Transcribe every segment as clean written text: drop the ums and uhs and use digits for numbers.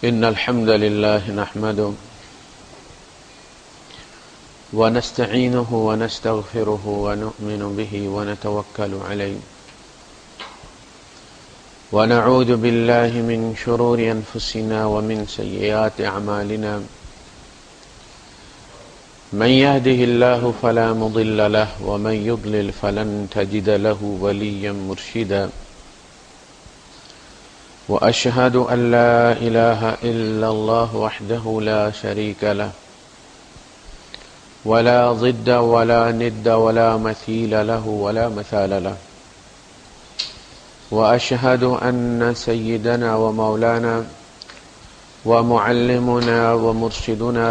إن الحمد لله نحمده ونستعينه ونستغفره ونؤمن به ونتوكل عليه ونعوذ بالله من شرور أنفسنا ومن سيئات أعمالنا من يهده الله فلا مضل له ومن يضلل فلن تجد له وليا مرشدا وأشهد أن لا إله إلا الله وحده لا شريك له ولا ضد ولا ند ولا مثيل له ولا مثال له وأشهد أن سيدنا ومولانا ومعلمنا ومرشدنا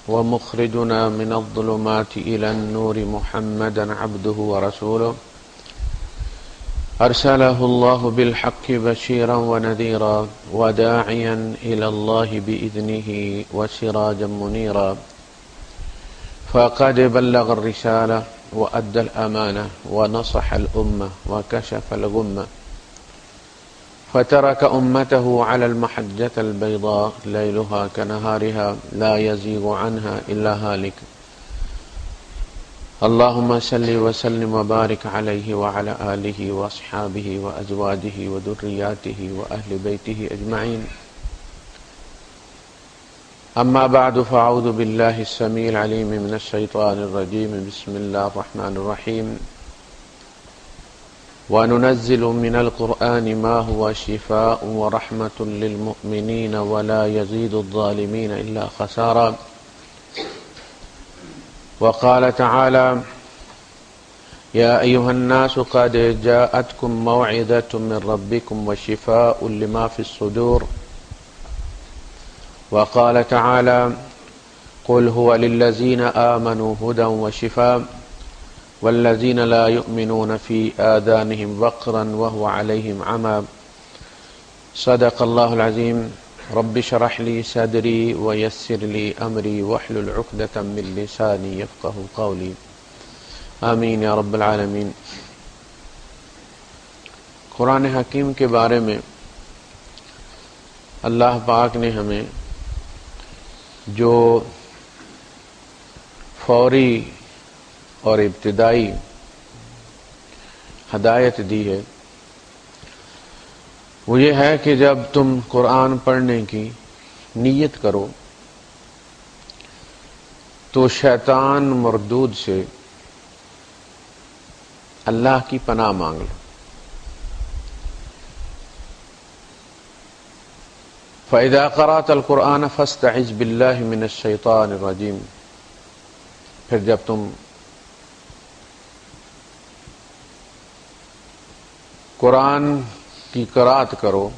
ومخرجنا من الظلمات إلى النور محمدا عبده ورسوله أرسله الله بالحق بشيرا ونذيرا وداعيا إلى الله بإذنه وسراجا منيرا فقد بلغ الرسالة وأدى الأمانة ونصح الأمة وكشف الغمة فترك أمته على المحجة البيضاء ليلها كنهارها لا يزيغ عنها إلا هالك اللهم صل وسلم وبارك عليه وعلى آله وأصحابه وأزواجه وذرياته وأهل بيته أجمعين أما بعد فأعوذ بالله السميع العليم من الشيطان الرجيم بسم الله الرحمن الرحيم وننزل من القرآن ما هو شفاء ورحمة للمؤمنين ولا يزيد الظالمين إلا خسارا وقال تعالى يا أيها الناس قد جاءتكم موعظة من ربكم وشفاء لما في الصدور وقال تعالى قل هو للذين آمنوا هدى وشفاء والذين لا يؤمنون في آذانهم وقرا وهو عليهم عمى صدق الله العظيم رب اشرح لي صدري ويسر لي أمري واحلل عقدة من لساني يفقهوا قولي آمین یا رب العالمین۔ قرآن حکیم کے بارے میں اللہ پاک نے ہمیں جو فوری اور ابتدائی ہدایت دی ہے وہ یہ ہے کہ جب تم قرآن پڑھنے کی نیت کرو تو شیطان مردود سے اللہ کی پناہ مانگ لو۔ فَإِذَا قَرَأْتَ الْقُرْآنَ فَاسْتَعِذْ بِاللَّهِ مِنَ الشَّيْطَانِ الرَّجِيمِ، پھر جب تم قرآن کی قرأت کرو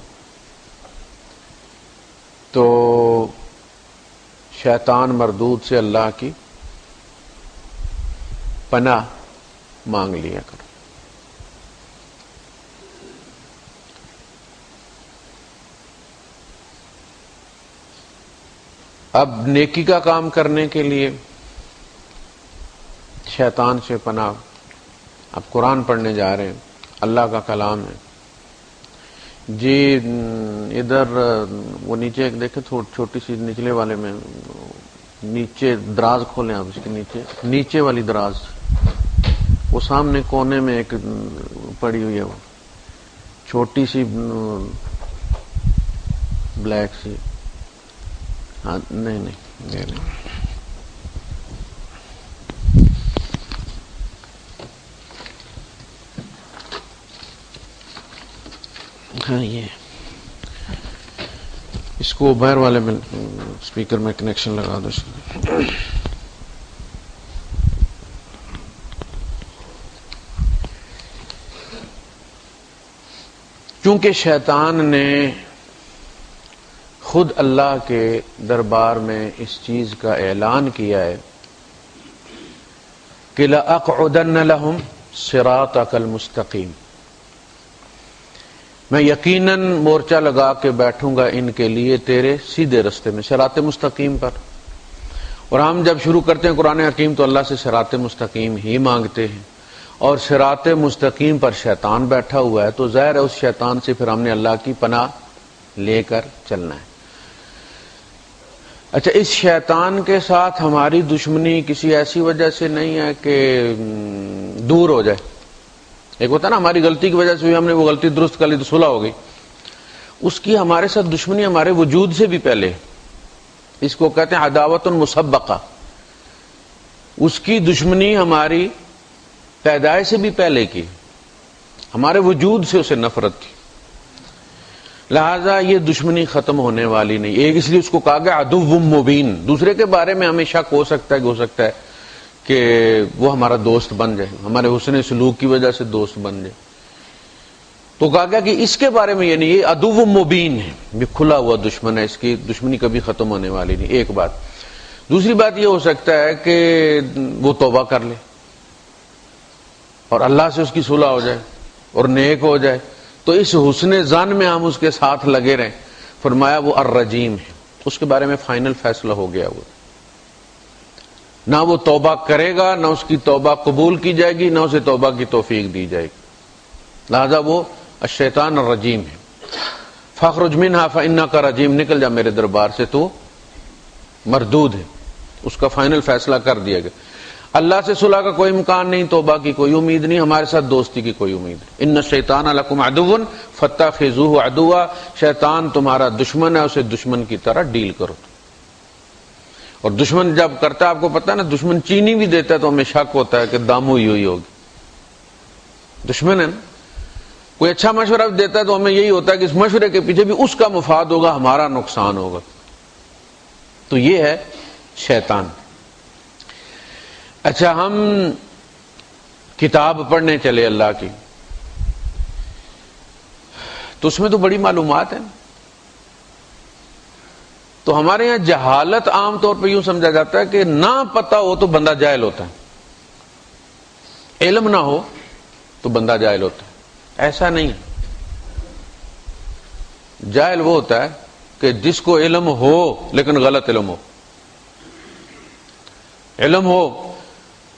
تو شیطان مردود سے اللہ کی پناہ مانگ لیا کرو۔ اب نیکی کا کام کرنے کے لیے شیطان سے پناہ، اب قرآن پڑھنے جا رہے ہیں، اللہ کا کلام ہے جی، ادھر وہ نیچے ایک دیکھیں چھوٹی سی نچلے والے میں نیچے دراز کھولیں آپ، اس کے نیچے والی دراز، وہ سامنے کونے میں ایک پڑی ہوئی ہے، وہ چھوٹی سی بلیک سی، ہاں نہیں ہاں یہ اس کو باہر والے میں اسپیکر میں کنیکشن لگا دو۔ چونکہ شیطان نے خود اللہ کے دربار میں اس چیز کا اعلان کیا ہے کہ لَأَقْعُدَنَّ لَهُمْ صِرَاطَكَ الْمُسْتَقِيمِ، میں یقیناً مورچہ لگا کے بیٹھوں گا ان کے لیے تیرے سیدھے رستے میں، صراط مستقیم پر۔ اور ہم جب شروع کرتے ہیں قرآن حکیم تو اللہ سے صراط مستقیم ہی مانگتے ہیں، اور صراط مستقیم پر شیطان بیٹھا ہوا ہے، تو ظاہر ہے اس شیطان سے پھر ہم نے اللہ کی پناہ لے کر چلنا ہے۔ اچھا، اس شیطان کے ساتھ ہماری دشمنی کسی ایسی وجہ سے نہیں ہے کہ دور ہو جائے؟ ایک ہوتا ہے نا ہماری غلطی کی وجہ سے بھی ہم نے وہ غلطی درست کر لی تو صلح ہو گئی. اس کی ہمارے ساتھ دشمنی ہمارے وجود سے بھی پہلے. اس کو کہتے ہیں عداوت مسبقہ. اس کی دشمنی ہماری پیدائش سے بھی پہلے کی، ہمارے وجود سے اسے نفرت تھی، لہذا یہ دشمنی ختم ہونے والی نہیں. ایک اس لیے اس کو کہا گیا عدو مبین. دوسرے کے بارے میں ہمیں شک ہو سکتا ہے کہ وہ ہمارا دوست بن جائے، ہمارے حسن سلوک کی وجہ سے دوست بن جائے، تو کہا گیا کہ اس کے بارے میں یہ نہیں، یہ عدو مبین ہے، یہ کھلا ہوا دشمن ہے، اس کی دشمنی کبھی ختم ہونے والی نہیں. ایک بات. دوسری بات یہ ہو سکتا ہے کہ وہ توبہ کر لے اور اللہ سے اس کی صلح ہو جائے اور نیک ہو جائے، تو اس حسن ظن میں ہم اس کے ساتھ لگے رہیں. فرمایا وہ الرجیم ہے، اس کے بارے میں فائنل فیصلہ ہو گیا. وہ نہ وہ توبہ کرے گا، نہ اس کی توبہ قبول کی جائے گی، نہ اسے توبہ کی توفیق دی جائے گی. لہذا وہ الشیطان الرجیم ہے. فاخرج منها فانک رجیم، نکل جا میرے دربار سے، تو مردود ہے. اس کا فائنل فیصلہ کر دیا گیا. اللہ سے صلح کا کوئی امکان نہیں، توبہ کی کوئی امید نہیں، ہمارے ساتھ دوستی کی کوئی امید نہیں. ان الشیطان لکم عدو فاتخذوہ عدوا، شیطان تمہارا دشمن ہے، اسے دشمن کی طرح ڈیل کرو. اور دشمن جب کرتا ہے، آپ کو پتا ہے نا، دشمن چینی بھی دیتا ہے تو ہمیں شک ہوتا ہے کہ دامو ہی ہوئی ہوگی. دشمن ہے نا، کوئی اچھا مشورہ دیتا ہے تو ہمیں یہی ہوتا ہے کہ اس مشورے کے پیچھے بھی اس کا مفاد ہوگا، ہمارا نقصان ہوگا. تو یہ ہے شیطان. اچھا، ہم کتاب پڑھنے چلے اللہ کی، تو اس میں تو بڑی معلومات ہیں. تو ہمارے یہاں جہالت عام طور پہ یوں سمجھا جاتا ہے کہ نہ پتہ ہو تو بندہ جاہل ہوتا ہے، علم نہ ہو تو بندہ جاہل ہوتا ہے. ایسا نہیں ہے. جاہل وہ ہوتا ہے کہ جس کو علم ہو لیکن غلط علم ہو. علم ہو،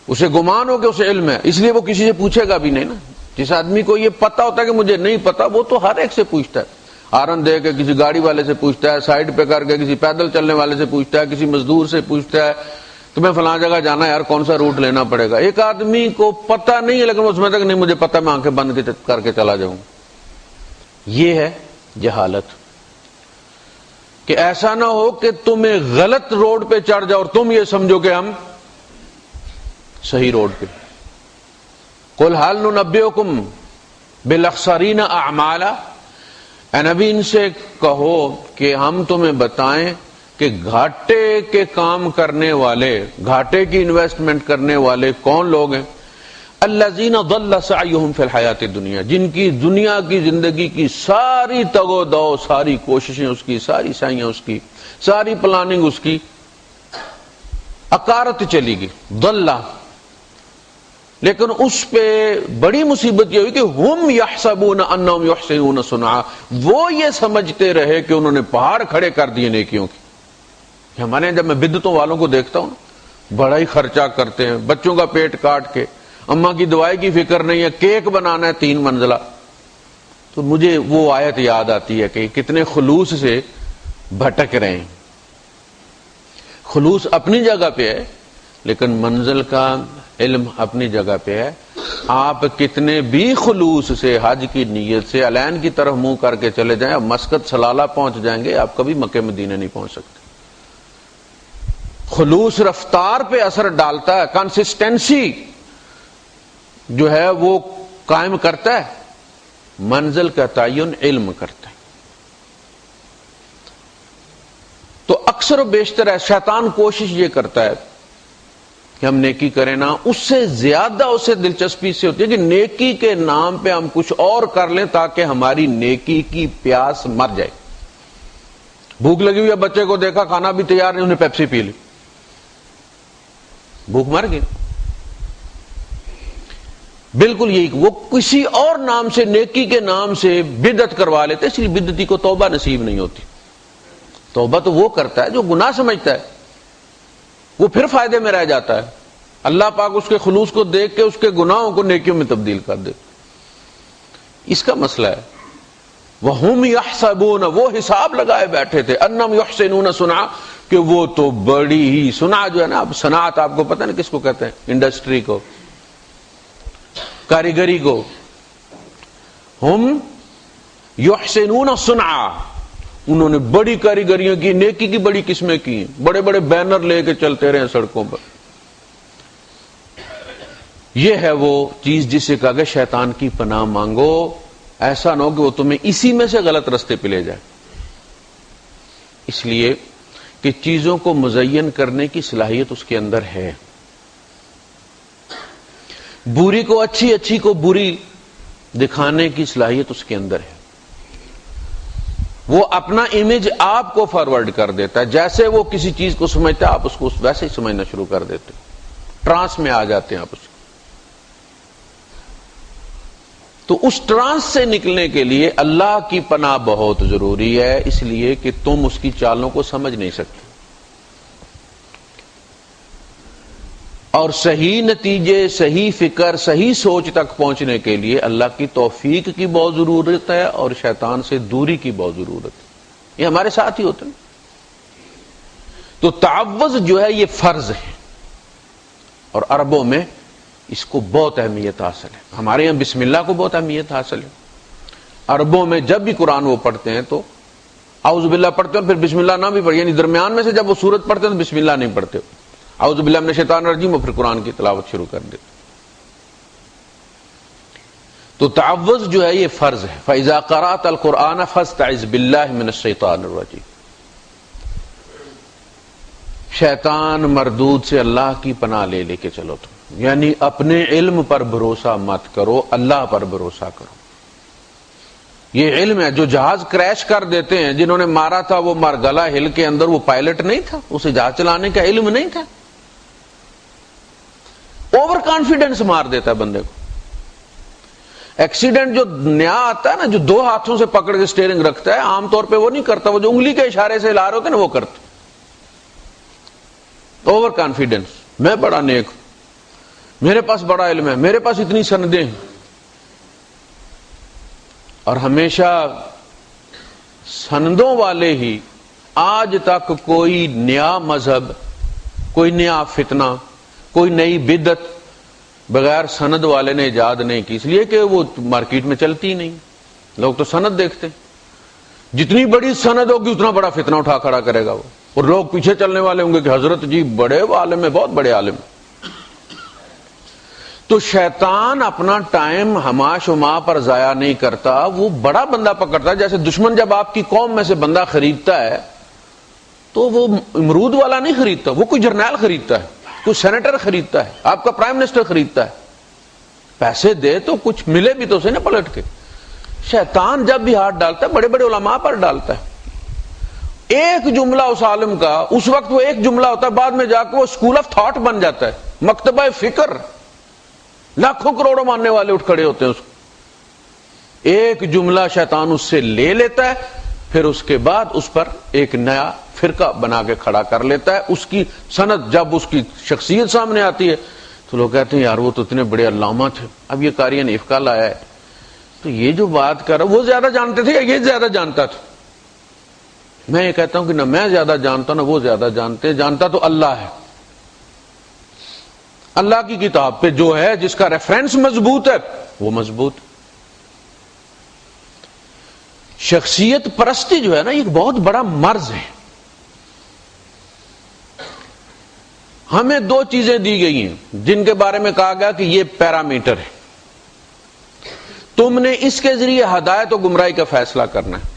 اسے گمان ہو کہ اسے علم ہے، اس لیے وہ کسی سے پوچھے گا بھی نہیں نا. جس آدمی کو یہ پتہ ہوتا ہے کہ مجھے نہیں پتا، وہ تو ہر ایک سے پوچھتا ہے. ہارن دے کے کسی گاڑی والے سے پوچھتا ہے، سائڈ پہ کر کے کسی پیدل چلنے والے سے پوچھتا ہے، کسی مزدور سے پوچھتا ہے تمہیں فلاں جگہ جانا ہے یار، کون سا روٹ لینا پڑے گا. ایک آدمی کو پتہ نہیں ہے لیکن وہ سمجھتا کہ نہیں مجھے پتہ، میں آنکھیں بند کر کے چلا جاؤں. یہ ہے جہالت. کہ ایسا نہ ہو کہ تمہیں غلط روڈ پہ چڑھ جاؤ اور تم یہ سمجھو کہ ہم صحیح روڈ پہ. قل هل ننبئکم بالاخسرین اعمالا، اے نبی ان سے کہو کہ ہم تمہیں بتائیں کہ گھاٹے کے کام کرنے والے، گھاٹے کی انویسٹمنٹ کرنے والے کون لوگ ہیں. الذین ضل سعیہم فی الحیات الدنیا، جن کی دنیا کی زندگی کی ساری تگ و دو، ساری کوششیں اس کی، ساری سعیاں اس کی، ساری پلاننگ اس کی اکارت چلی گئی. ضل، لیکن اس پہ بڑی مصیبت یہ ہوئی کہ ہم یحسبون انہم یحسنون صنعا، وہ یہ سمجھتے رہے کہ انہوں نے پہاڑ کھڑے کر دیے نیکیوں کی. ہمارے یہاں جب میں بدعتوں والوں کو دیکھتا ہوں بڑا ہی خرچہ کرتے ہیں، بچوں کا پیٹ کاٹ کے، اماں کی دوائی کی فکر نہیں ہے، کیک بنانا ہے 3 منزلہ. تو مجھے وہ آیت یاد آتی ہے کہ کتنے خلوص سے بھٹک رہے ہیں. خلوص اپنی جگہ پہ ہے لیکن منزل کا علم اپنی جگہ پہ ہے. آپ کتنے بھی خلوص سے حج کی نیت سے الین کی طرف منہ کر کے چلے جائیں، اب مسقط سلالہ پہنچ جائیں گے، آپ کبھی مکہ مدینہ نہیں پہنچ سکتے. خلوص رفتار پہ اثر ڈالتا ہے، کنسسٹنسی جو ہے وہ قائم کرتا ہے، منزل کا تعین علم کرتا ہے. تو اکثر و بیشتر ہے شیطان کوشش یہ کرتا ہے کہ ہم نیکی کریں نا، اس سے زیادہ اسے دلچسپی سے ہوتی ہے کہ نیکی کے نام پہ ہم کچھ اور کر لیں تاکہ ہماری نیکی کی پیاس مر جائے. بھوک لگی ہوئی ہے، بچے کو دیکھا کھانا بھی تیار نہیں، انہیں پیپسی پی لی، بھوک مر گئی. بالکل یہی، وہ کسی اور نام سے، نیکی کے نام سے بدعت کروا لیتے، اس لیے بدعتی کو توبہ نصیب نہیں ہوتی. توبہ تو وہ کرتا ہے جو گناہ سمجھتا ہے، وہ پھر فائدے میں رہ جاتا ہے. اللہ پاک اس کے خلوص کو دیکھ کے اس کے گناہوں کو نیکیوں میں تبدیل کر دے. اس کا مسئلہ ہے. وَهُمْ يَحْسَبُونَ، وہ حساب لگائے بیٹھے تھے، أَنَّهُمْ يُحْسِنُونَ صُنْعًا، کہ وہ تو بڑی ہی صنعت جو ہے نا، اب صنعت آپ کو پتہ نا کس کو کہتے ہیں، انڈسٹری کو، کاریگری کو. ہم یحسنون صنعا، انہوں نے بڑی کاریگریاں کی، نیکی کی بڑی قسمیں کی، بڑے بڑے بینر لے کے چلتے رہے سڑکوں پر. یہ ہے وہ چیز جسے کہا کہ شیطان کی پناہ مانگو، ایسا نہ ہو کہ وہ تمہیں اسی میں سے غلط رستے پہ لے جائے. اس لیے کہ چیزوں کو مزین کرنے کی صلاحیت اس کے اندر ہے، بری کو اچھی، اچھی کو بری دکھانے کی صلاحیت اس کے اندر ہے. وہ اپنا امیج آپ کو فارورڈ کر دیتا ہے، جیسے وہ کسی چیز کو سمجھتا ہے آپ اس کو ویسے ہی سمجھنا شروع کر دیتے، ٹرانس میں آ جاتے ہیں آپ اس کو. تو اس ٹرانس سے نکلنے کے لیے اللہ کی پناہ بہت ضروری ہے، اس لیے کہ تم اس کی چالوں کو سمجھ نہیں سکتے، اور صحیح نتیجے، صحیح فکر، صحیح سوچ تک پہنچنے کے لیے اللہ کی توفیق کی بہت ضرورت ہے، اور شیطان سے دوری کی بہت ضرورت ہے. یہ ہمارے ساتھ ہی ہوتے ہیں. تو تعوذ جو ہے یہ فرض ہے، اور عربوں میں اس کو بہت اہمیت حاصل ہے. ہمارے یہاں بسم اللہ کو بہت اہمیت حاصل ہے. عربوں میں جب بھی قرآن وہ پڑھتے ہیں تو اعوذ باللہ پڑھتے ہیں، پھر بسم اللہ نہ بھی پڑھتے، یعنی درمیان میں سے جب وہ سورت پڑھتے ہیں تو بسم اللہ نہیں پڑھتے، اعوذ باللہ من الشیطان الرجیم، اور پھر قرآن کی تلاوت شروع کر دیتے. تو تعوذ جو ہے یہ فرض ہے. فَإِذَا قَرَأْتَ الْقُرْآنَ فَاسْتَعِذْ بِاللَّهِ مِنَ الشَّيْطَانِ الرَّجِيمِ. شیطان مردود سے اللہ کی پناہ لے لے کے چلو تم، یعنی اپنے علم پر بھروسہ مت کرو، اللہ پر بھروسہ کرو. یہ علم ہے. جو جہاز کریش کر دیتے ہیں، جنہوں نے مارا تھا وہ مارگلا ہل کے اندر وہ پائلٹ نہیں تھا، اسے جہاز چلانے کا علم نہیں تھا. اوور کانفیڈنس مار دیتا ہے بندے کو. ایکسیڈنٹ جو نیا آتا ہے نا، جو دو ہاتھوں سے پکڑ کے سٹیئرنگ رکھتا ہے، عام طور پہ وہ نہیں کرتا، وہ جو انگلی کے اشارے سے ہلا رہے ہوتے ہیں نا وہ کرتا. اوور کانفیڈنس، میں بڑا نیک ہوں، میرے پاس بڑا علم ہے، میرے پاس اتنی سندیں ہیں. اور ہمیشہ سندوں والے ہی آج تک کوئی نیا مذہب، کوئی نیا فتنہ، کوئی نئی بدعت بغیر سند والے نے ایجاد نہیں کی، اس لیے کہ وہ مارکیٹ میں چلتی ہی نہیں. لوگ تو سند دیکھتے ہیں، جتنی بڑی سند ہوگی اتنا بڑا فتنہ اٹھا کھڑا کرے گا وہ، اور لوگ پیچھے چلنے والے ہوں گے کہ حضرت جی بڑے عالم ہیں، بہت بڑے عالم. تو شیطان اپنا ٹائم ہما شما پر ضائع نہیں کرتا، وہ بڑا بندہ پکڑتا ہے. جیسے دشمن جب آپ کی قوم میں سے بندہ خریدتا ہے تو وہ امرود والا نہیں خریدتا، وہ کوئی جرنیل خریدتا ہے، کوئی سینیٹر خریدتا ہے، آپ کا پرائم منسٹر خریدتا ہے. پیسے دے تو کچھ ملے بھی تو اسے نہ پلٹ کے. شیطان جب بھی ہاتھ ڈالتا ہے بڑے بڑے علماء پر ڈالتا ہے. ایک جملہ اس عالم کا، اس وقت وہ ایک جملہ ہوتا ہے، بعد میں جا کے وہ اسکول آف تھاٹ بن جاتا ہے، مکتبہ فکر. لاکھوں کروڑوں ماننے والے اٹھ کھڑے ہوتے ہیں اس کو. ایک جملہ شیطان اس سے لے لیتا ہے، پھر اس کے بعد اس پر ایک نیا فرقہ بنا کے کھڑا کر لیتا ہے. اس کی سند جب اس کی شخصیت سامنے آتی ہے تو لوگ کہتے ہیں یار وہ تو اتنے بڑے علامہ تھے، اب یہ قاریہ افقہ لایا ہے. تو یہ جو بات کر رہا وہ زیادہ جانتے تھے یا یہ زیادہ جانتا تھا؟ میں یہ کہتا ہوں کہ نہ میں زیادہ جانتا نہ وہ زیادہ جانتے، جانتا تو اللہ ہے. اللہ کی کتاب پہ جو ہے، جس کا ریفرنس مضبوط ہے وہ مضبوط. شخصیت پرستی جو ہے نا، یہ بہت بڑا مرض ہے. ہمیں دو چیزیں دی گئی ہیں جن کے بارے میں کہا گیا کہ یہ پیرامیٹر ہے، تم نے اس کے ذریعے ہدایت و گمراہی کا فیصلہ کرنا ہے.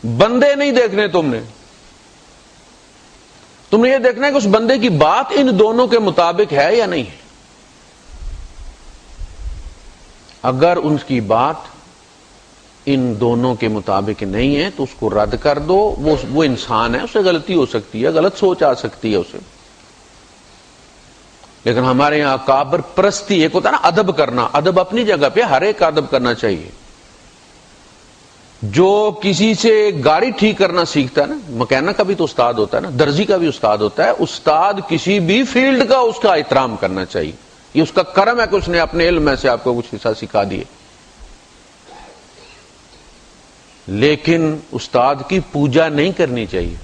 بندے نہیں دیکھنے، تم نے یہ دیکھنا ہے کہ اس بندے کی بات ان دونوں کے مطابق ہے یا نہیں ہے. اگر ان کی بات ان دونوں کے مطابق نہیں ہے تو اس کو رد کر دو. وہ انسان ہے، اسے غلطی ہو سکتی ہے، غلط سوچ آ سکتی ہے اسے. لیکن ہمارے یہاں اکابر پرستی ایک ہوتا ہے نا ادب کرنا. ادب اپنی جگہ پہ ہر ایک ادب کرنا چاہیے. جو کسی سے گاڑی ٹھیک کرنا سیکھتا ہے نا، مکینک کا بھی تو استاد ہوتا ہے نا، درزی کا بھی استاد ہوتا ہے. استاد کسی بھی فیلڈ کا اس کا احترام کرنا چاہیے. یہ اس کا کرم ہے کہ اس نے اپنے علم میں سے آپ کو کچھ حصہ سکھا دیے. لیکن استاد کی پوجا نہیں کرنی چاہیے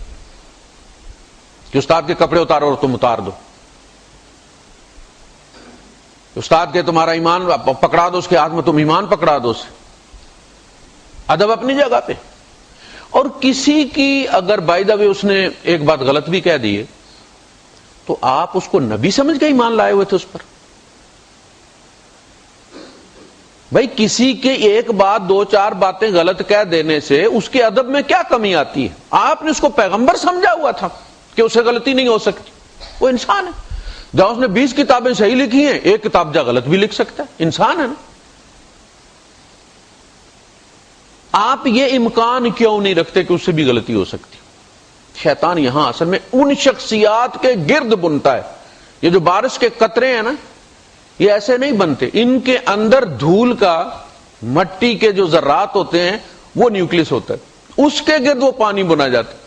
کہ استاد کے کپڑے اتارو اور تم اتار دو، استاد کے تمہارا ایمان پکڑا دو، اس کے ہاتھ میں تم ایمان پکڑا دو اسے۔ ادب اپنی جگہ پہ، اور کسی کی اگر بائی دا وے اس نے ایک بات غلط بھی کہہ دی ہے تو آپ اس کو نبی سمجھ کے ایمان لائے ہوئے تھے اس پر۔ بھائی کسی کے ایک بات دو چار باتیں غلط کہہ دینے سے اس کے ادب میں کیا کمی آتی ہے؟ آپ نے اس کو پیغمبر سمجھا ہوا تھا کہ اسے غلطی نہیں ہو سکتی، وہ انسان ہے۔ جہاں اس نے 20 کتابیں صحیح لکھی ہیں، ایک کتاب جا غلط بھی لکھ سکتا ہے، انسان ہے نا۔ آپ یہ امکان کیوں نہیں رکھتے کہ اس سے بھی غلطی ہو سکتی؟ شیطان یہاں اصل میں ان شخصیات کے گرد بنتا ہے۔ یہ جو بارش کے قطرے ہیں نا، یہ ایسے نہیں بنتے، ان کے اندر دھول کا، مٹی کے جو ذرات ہوتے ہیں وہ نیوکلس ہوتا ہے، اس کے گرد وہ پانی بنا جاتا ہے۔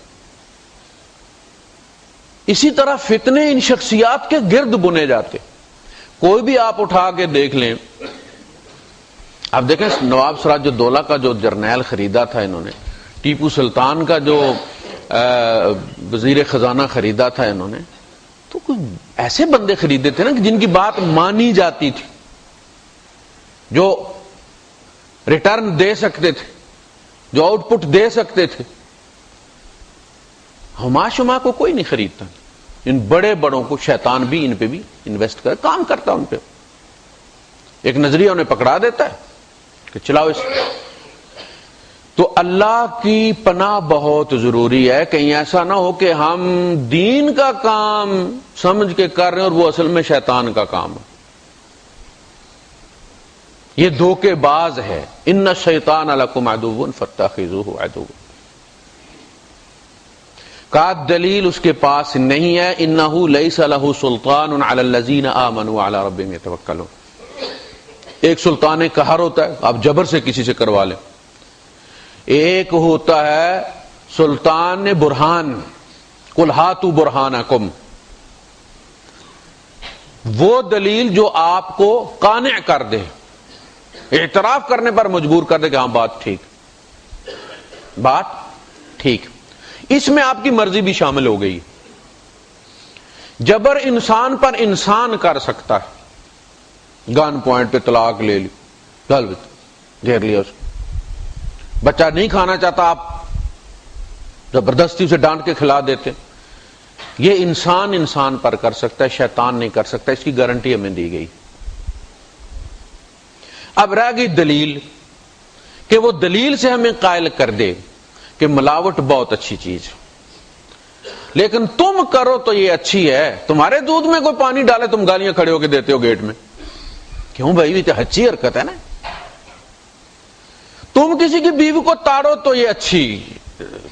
اسی طرح فتنے ان شخصیات کے گرد بنے جاتے۔ کوئی بھی آپ اٹھا کے دیکھ لیں، آپ دیکھیں نواب سراج الدولہ کا جو جرنیل خریدا تھا انہوں نے، ٹیپو سلطان کا جو وزیر خزانہ خریدا تھا انہوں نے، تو کوئی ایسے بندے خریدے تھے نا کہ جن کی بات مانی جاتی تھی، جو ریٹرن دے سکتے تھے، جو آؤٹ پٹ دے سکتے تھے۔ ہما شما کو کوئی نہیں خریدتا، ان بڑے بڑوں کو شیطان بھی ان پہ بھی انویسٹ کر کام کرتا ان پہ، ایک نظریہ انہیں پکڑا دیتا ہے کہ چلاؤ اس۔ تو اللہ کی پناہ بہت ضروری ہے، کہیں ایسا نہ ہو کہ ہم دین کا کام سمجھ کے کر رہے ہیں اور وہ اصل میں شیطان کا کام ہے۔ یہ دھوکے باز ہے۔ ان الشیطان لکم عدو فاتخذوہ عدوا، کا دلیل اس کے پاس نہیں ہے۔ انہ لیس لہ سلطان علی الذین آمنوا وعلی ربہم یتوکلون۔ ایک سلطان قہر ہوتا ہے، آپ جبر سے کسی سے کروا لیں، ایک ہوتا ہے سلطان برہان، قل ہاتوا برہانکم، وہ دلیل جو آپ کو قانع کر دے، اعتراف کرنے پر مجبور کر دے کہ ہاں بات ٹھیک، بات ٹھیک۔ اس میں آپ کی مرضی بھی شامل ہو گئی۔ جبر انسان پر انسان کر سکتا ہے، گن پوائنٹ پہ طلاق لے لی، گھر گھیر لیا اس کو، بچہ نہیں کھانا چاہتا آپ زبردستی اسے ڈانٹ کے کھلا دیتے۔ یہ انسان انسان پر کر سکتا ہے، شیطان نہیں کر سکتا، اس کی گارنٹی ہمیں دی گئی۔ اب رہ گئی دلیل، کہ وہ دلیل سے ہمیں قائل کر دے کہ ملاوٹ بہت اچھی چیز ہے، لیکن تم کرو تو یہ اچھی ہے۔ تمہارے دودھ میں کوئی پانی ڈالے تم گالیاں کھڑے ہو کے دیتے ہو گیٹ میں، کیوں بھائی؟ یہ تو اچھی حرکت ہے نا۔ تم کسی کی بیوی کو تاڑو تو یہ اچھی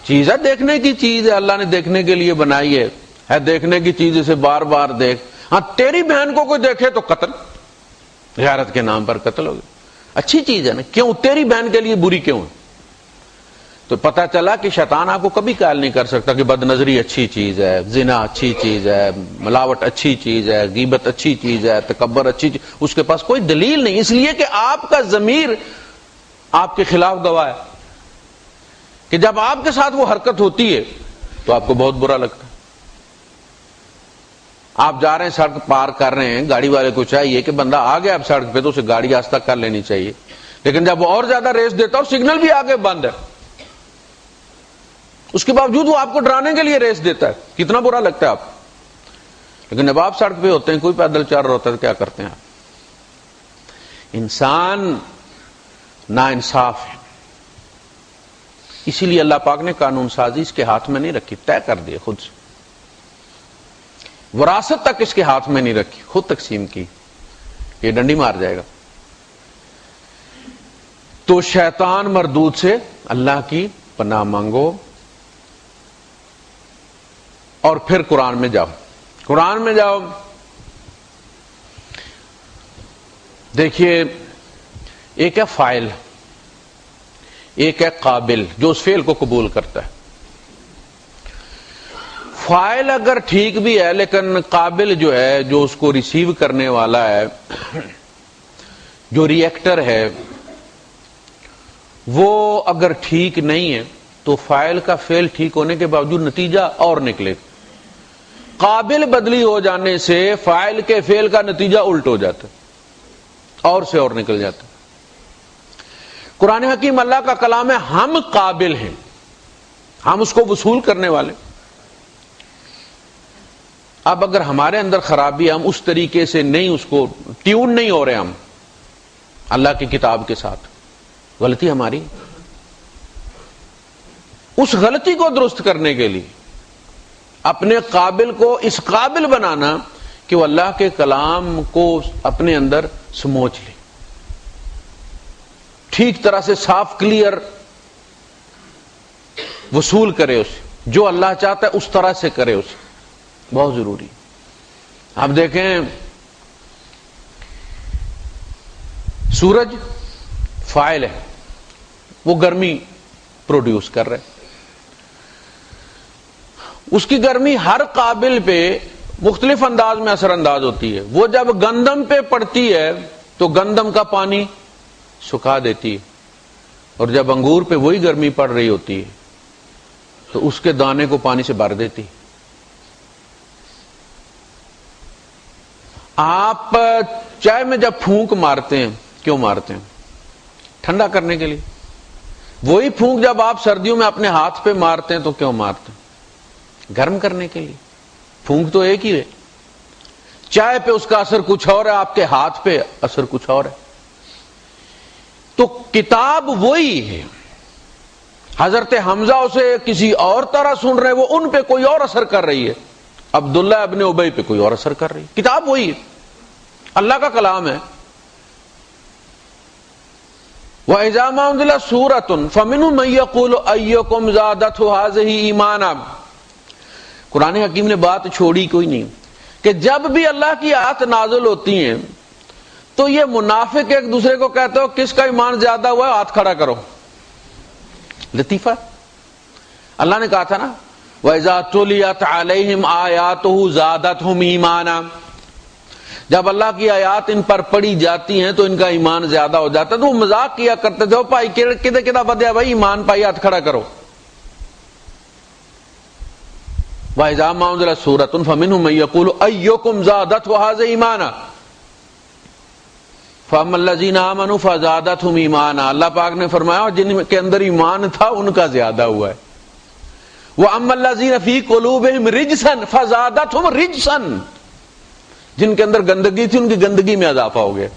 چیز ہے، دیکھنے کی چیز ہے، اللہ نے دیکھنے کے لیے بنائی ہے دیکھنے کی چیز، اسے بار بار دیکھ۔ ہاں تیری بہن کو کوئی دیکھے تو قتل، غیرت کے نام پر قتل ہو گیا، اچھی چیز ہے نا، کیوں تیری بہن کے لیے بری کیوں ہے؟ تو پتہ چلا کہ شیطان آپ کو کبھی قائل نہیں کر سکتا کہ بد نظری اچھی چیز ہے، زنا اچھی چیز ہے، ملاوٹ اچھی چیز ہے، غیبت اچھی چیز ہے، تکبر اچھی چیز، اس کے پاس کوئی دلیل نہیں، اس لیے کہ آپ کا ضمیر آپ کے خلاف گواہ ہے، کہ جب آپ کے ساتھ وہ حرکت ہوتی ہے تو آپ کو بہت برا لگتا ہے۔ آپ جا رہے ہیں، سڑک پار کر رہے ہیں، گاڑی والے کو چاہیے کہ بندہ آ گیا اب سڑک پہ تو اسے گاڑی آستہ کر لینی چاہیے، لیکن جب وہ اور زیادہ ریس دیتا ہے، سگنل بھی آگے بند ہے، اس کے باوجود وہ آپ کو ڈرانے کے لیے ریس دیتا ہے، کتنا برا لگتا ہے آپ۔ لیکن جب آپ سڑک پہ ہوتے ہیں، کوئی پیدل چل رہا ہوتا ہے تو کیا کرتے ہیں آپ؟ انسان نا انصاف ہے، اسی لیے اللہ پاک نے قانون سازی اس کے ہاتھ میں نہیں رکھی، طے کر دیے خود سے، وراثت تک اس کے ہاتھ میں نہیں رکھی، خود تقسیم کی، یہ ڈنڈی مار جائے گا۔ تو شیطان مردود سے اللہ کی پناہ مانگو، اور پھر قرآن میں جاؤ، قرآن میں جاؤ۔ دیکھیے، ایک ہے فاعل، ایک ہے قابل جو اس فعل کو قبول کرتا ہے۔ فاعل اگر ٹھیک بھی ہے، لیکن قابل جو ہے، جو اس کو ریسیو کرنے والا ہے، جو ری ایکٹر ہے، وہ اگر ٹھیک نہیں ہے تو فاعل کا فعل ٹھیک ہونے کے باوجود نتیجہ اور نکلے گا. قابل بدلی ہو جانے سے فاعل کے فعل کا نتیجہ الٹ ہو جاتا اور سے اور نکل جاتا. قرآن حکیم اللہ کا کلام ہے، ہم قابل ہیں، ہم اس کو وصول کرنے والے. اب اگر ہمارے اندر خرابی، ہم اس طریقے سے نہیں، اس کو ٹیون نہیں ہو رہے ہم اللہ کی کتاب کے ساتھ، غلطی ہماری. اس غلطی کو درست کرنے کے لیے اپنے قابل کو اس قابل بنانا کہ وہ اللہ کے کلام کو اپنے اندر سموچ لے، ٹھیک طرح سے صاف کلیئر وصول کرے، اسے جو اللہ چاہتا ہے اس طرح سے کرے، اسے بہت ضروری. آپ دیکھیں سورج فاعل ہے، وہ گرمی پروڈیوس کر رہے، اس کی گرمی ہر قابل پہ مختلف انداز میں اثر انداز ہوتی ہے. وہ جب گندم پہ پڑتی ہے تو گندم کا پانی سکھا دیتی ہے، اور جب انگور پہ وہی گرمی پڑ رہی ہوتی ہے تو اس کے دانے کو پانی سے بھر دیتی. آپ چائے میں جب پھونک مارتے ہیں، کیوں مارتے ہیں؟ ٹھنڈا کرنے کے لیے. وہی پھونک جب آپ سردیوں میں اپنے ہاتھ پہ مارتے ہیں تو کیوں مارتے ہیں؟ گرم کرنے کے لیے. پھونک تو ایک ہی ہے، چائے پہ اس کا اثر کچھ اور ہے، آپ کے ہاتھ پہ اثر کچھ اور ہے. تو کتاب وہی ہے. حضرت حمزہ اسے کسی اور طرح سن رہے، وہ ان پہ کوئی اور اثر کر رہی ہے، عبداللہ ابن ابی پہ کوئی اور اثر کر رہی ہے. کتاب وہی ہے، اللہ کا کلام ہے. وَإِذَا مَا أُنزِلَتْ سُورَةٌ فَمِنْهُم مَّن يَقُولُ أَيُّكُمْ زَادَتْهُ هَٰذِهِ ایمَانًا. قرآن حکیم نے بات چھوڑی کوئی نہیں کہ جب بھی اللہ کی آیات نازل ہوتی ہیں تو یہ منافق ایک دوسرے کو کہتے ہو کس کا ایمان زیادہ ہوا ہے، ہاتھ کھڑا کرو. لطیفہ اللہ نے کہا تھا نا وَإِذَا تُلِيَتْ عَلَيْهِمْ آيَاتُهُ زَادَتْهُمْ ایمَانًا. جب اللہ کی آیات ان پر پڑھی جاتی ہیں تو ان کا ایمان زیادہ ہو جاتا ہے. تو وہ مذاق کیا کرتے تھے، بھائی کدے کدا بدیا بھائی ایمان پائی، ہاتھ کھڑا کرو. وَإِذَا مَا أُنزِلَتْ سُورَةٌ فَمِنْهُم مَّن يَقُولُ أَيُّكُمْ زَادَتْهُ هَٰذِهِ ایمَانًا فَأَمَّا الَّذِينَ آمَنُوا فَزَادَتْهُمْ ایمَانًا. اللہ پاک نے فرمایا جن کے اندر ایمان تھا ان کا زیادہ ہوا ہے. وَأَمَّا الَّذِينَ فِي قُلُوبِهِمْ رِجْسٌ فَزَادَتْهُمْ رِجْسًا. جن کے اندر گندگی تھی ان کی گندگی میں اضافہ ہو گیا.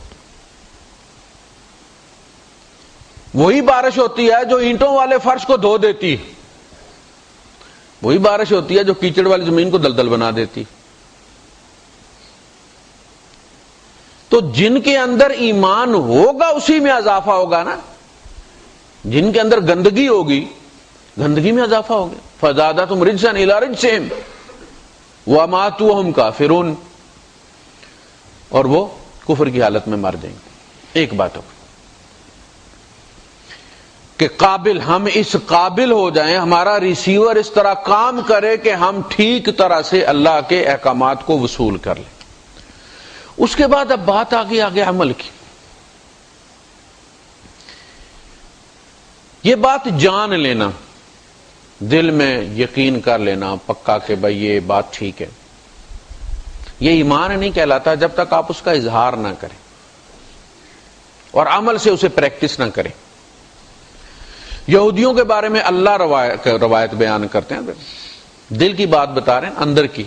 وہی بارش ہوتی ہے جو اینٹوں والے فرش کو دھو دیتی، وہی بارش ہوتی ہے جو کیچڑ والی زمین کو دلدل بنا دیتی. تو جن کے اندر ایمان ہوگا اسی میں اضافہ ہوگا نا. جن کے اندر گندگی ہوگی گندگی میں اضافہ ہوگا. فزادتہم رجسا الی رجسہم وماتوا وہم کافرون. اور وہ کفر کی حالت میں مر جائیں گے. ایک بات ہوگی کہ قابل، ہم اس قابل ہو جائیں، ہمارا ریسیور اس طرح کام کرے کہ ہم ٹھیک طرح سے اللہ کے احکامات کو وصول کر لیں. اس کے بعد اب بات آگے عمل کی. یہ بات جان لینا، دل میں یقین کر لینا پکا کہ بھائی یہ بات ٹھیک ہے، یہ ایمان نہیں کہلاتا جب تک آپ اس کا اظہار نہ کریں اور عمل سے اسے پریکٹس نہ کریں. یہودیوں کے بارے میں اللہ روایت بیان کرتے ہیں، دل کی بات بتا رہے ہیں، اندر کی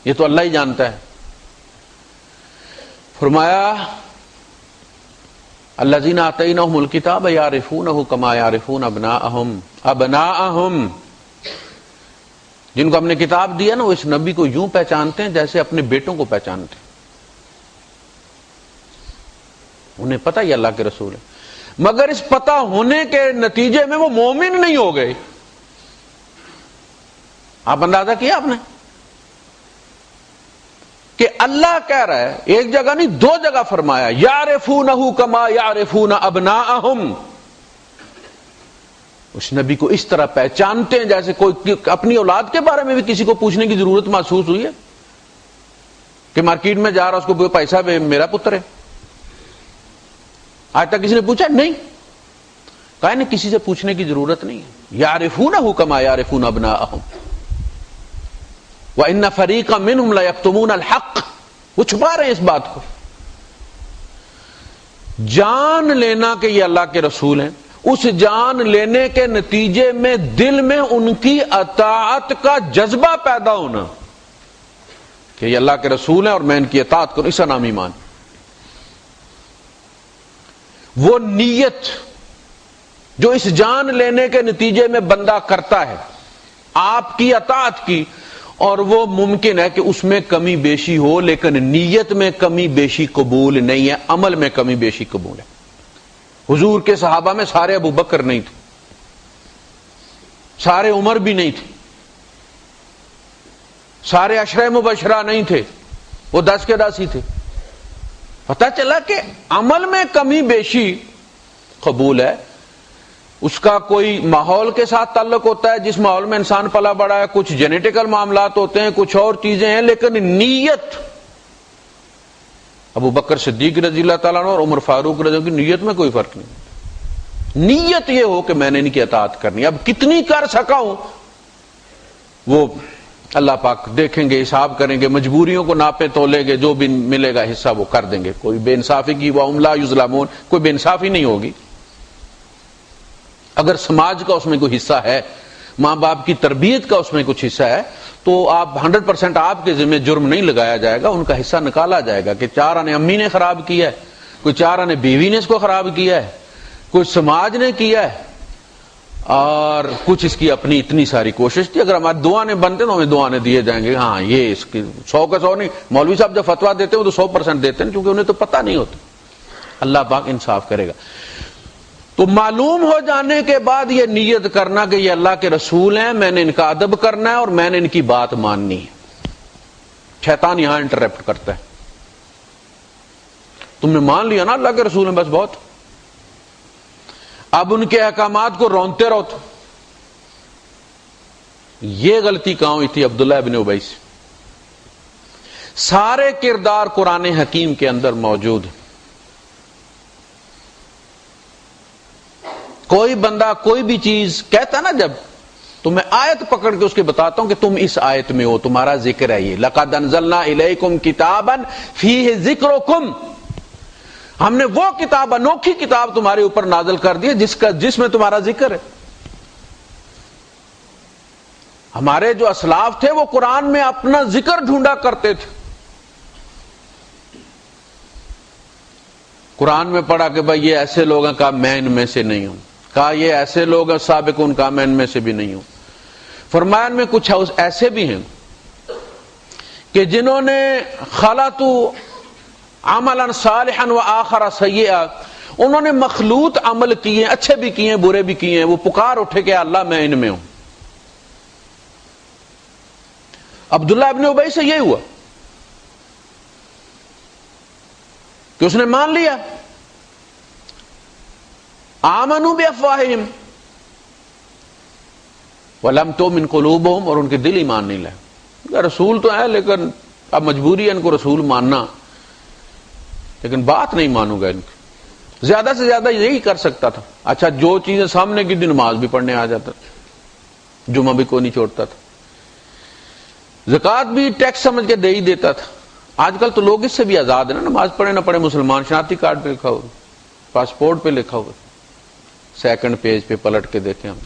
یہ تو اللہ ہی جانتا ہے. فرمایا الذین آتیناہم الکتاب یعرفونہ کما یعرفون ابناءہم. جن کو ہم نے کتاب دیا نا وہ اس نبی کو یوں پہچانتے ہیں جیسے اپنے بیٹوں کو پہچانتے ہیں. انہیں پتہ ہی اللہ کے رسول ہے، مگر اس پتہ ہونے کے نتیجے میں وہ مومن نہیں ہو گئے. آپ اندازہ کیا آپ نے کہ اللہ کہہ رہا ہے، ایک جگہ نہیں دو جگہ فرمایا یعرفونہ کما یعرفون ابناءہم. اس نبی کو اس طرح پہچانتے ہیں جیسے کوئی اپنی اولاد کے بارے میں بھی کسی کو پوچھنے کی ضرورت محسوس ہوئی ہے کہ مارکیٹ میں جا رہا اس کو پیسہ میرا پتر ہے. آج تک کسی نے پوچھا نہیں. کہا انہیں کسی سے پوچھنے کی ضرورت نہیں ہے، یعرفونہ کما یعرفون ابناءہم وَإِنَّ فَرِيقًا مِّنْهُمْ لَيَكْتُمُونَ الْحَقَّ، وہ چھپا رہے ہیں اس بات کو۔ جان لینا کہ یہ اللہ کے رسول ہیں، اس جان لینے کے نتیجے میں دل میں ان کی اطاعت کا جذبہ پیدا ہونا کہ یہ اللہ کے رسول ہیں اور میں ان کی اطاعت کروں، اس کا نام ایمان۔ وہ نیت جو اس جان لینے کے نتیجے میں بندہ کرتا ہے آپ کی اطاعت کی، اور وہ ممکن ہے کہ اس میں کمی بیشی ہو، لیکن نیت میں کمی بیشی قبول نہیں ہے، عمل میں کمی بیشی قبول ہے۔ حضور کے صحابہ میں سارے ابو بکر نہیں تھے، سارے عمر بھی نہیں تھے، سارے عشرہ مبشرہ نہیں تھے، وہ 10 کے 10 ہی تھے۔ پتہ چلا کہ عمل میں کمی بیشی قبول ہے، اس کا کوئی ماحول کے ساتھ تعلق ہوتا ہے، جس ماحول میں انسان پلا بڑا ہے، کچھ جینیٹیکل معاملات ہوتے ہیں، کچھ اور چیزیں ہیں، لیکن نیت ابو بکر صدیق رضی اللہ تعالیٰ عنہ اور عمر فاروق رضی اللہ عنہ کی نیت میں کوئی فرق نہیں۔ نیت یہ ہو کہ میں نے ان کی اطاعت کرنی، اب کتنی کر سکا ہوں وہ اللہ پاک دیکھیں گے، حساب کریں گے، مجبوریوں کو ناپے تولے گے، جو بھی ملے گا حصہ وہ کر دیں گے۔ کوئی بے انصافی کی وَهُمْ لَا يُظْلَمُونَ، کوئی بے انصافی نہیں ہوگی۔ اگر سماج کا اس میں کوئی حصہ ہے، ماں باپ کی تربیت کا اس میں کچھ حصہ ہے، تو آپ 100% آپ کے ذمہ جرم نہیں لگایا جائے گا، ان کا حصہ نکالا جائے گا کہ 4 آنے امی نے خراب کیا ہے، کوئی 4 آنے بیوی نے اس کو خراب کیا ہے، کوئی سماج نے کیا ہے، اور کچھ اس کی اپنی اتنی ساری کوشش تھی۔ اگر ہمارے 2 آنے بنتے تو ہمیں 2 آنے دیے جائیں گے، ہاں یہ اس کی 100 کا 100 نہیں۔ مولوی صاحب جب فتویٰ دیتے ہیں تو 100% دیتے ہیں، کیونکہ انہیں تو پتہ نہیں ہوتا۔ اللہ پاک انصاف کرے گا۔ تو معلوم ہو جانے کے بعد یہ نیت کرنا کہ یہ اللہ کے رسول ہیں، میں نے ان کا ادب کرنا ہے اور میں نے ان کی بات ماننی ہے۔ شیطان یہاں انٹرپٹ کرتا ہے، تم نے مان لیا نا اللہ کے رسول ہیں، بس بہت، اب ان کے احکامات کو رونتے رہو۔ تو یہ غلطی کہاں ہوئی تھی؟ عبداللہ ابن ابی سے۔ سارے کردار قرآن حکیم کے اندر موجود ہیں۔ کوئی بندہ کوئی بھی چیز کہتا نا، جب تو میں آیت پکڑ کے اس کے بتاتا ہوں کہ تم اس آیت میں ہو، تمہارا ذکر ہے یہ، لَقَدْ أَنزَلْنَا إِلَيْكُمْ كِتَابًا فِيهِ ذِكْرُكُمْ، ہم نے وہ کتاب، انوکھی کتاب تمہارے اوپر نازل کر دی جس میں تمہارا ذکر ہے۔ ہمارے جو اسلاف تھے وہ قرآن میں اپنا ذکر ڈھونڈا کرتے تھے۔ قرآن میں پڑھا کہ بھائی یہ ایسے لوگ ہیں، کہا میں ان میں سے نہیں ہوں، کہا یہ ایسے لوگ ہیں سابقون، کہا میں ان میں سے بھی نہیں ہوں۔ فرمایا ان میں کچھ ایسے بھی ہیں کہ جنہوں نے خلطوا عملا صالحا وآخر سیئا، انہوں نے مخلوط عمل کیے، اچھے بھی کیے برے بھی کیے، وہ پکار اٹھے کہ اللہ میں ان میں ہوں۔ عبداللہ ابن ابی سے یہ ہوا کہ اس نے مان لیا، آمنوا بافواہہم ولم تؤمن قلوبہم، اور ان کے دل ایمان نہیں لائے۔ رسول تو ہے لیکن اب مجبوری ہے ان کو رسول ماننا، لیکن بات نہیں مانوں گا ان کی۔ زیادہ سے زیادہ یہی کر سکتا تھا، اچھا جو چیزیں سامنے کی نماز بھی پڑھنے آ جاتا تھا، جمعہ بھی کوئی نہیں چھوڑتا تھا، زکوٰۃ بھی ٹیکس سمجھ کے دے ہی دیتا تھا۔ آج کل تو لوگ اس سے بھی آزاد ہیں نا، نماز پڑھے نہ پڑھے، مسلمان شناختی کارڈ پہ لکھا ہوگا، پاسپورٹ پہ لکھا ہوگا، سیکنڈ پیج پہ پلٹ کے دیکھیں ہم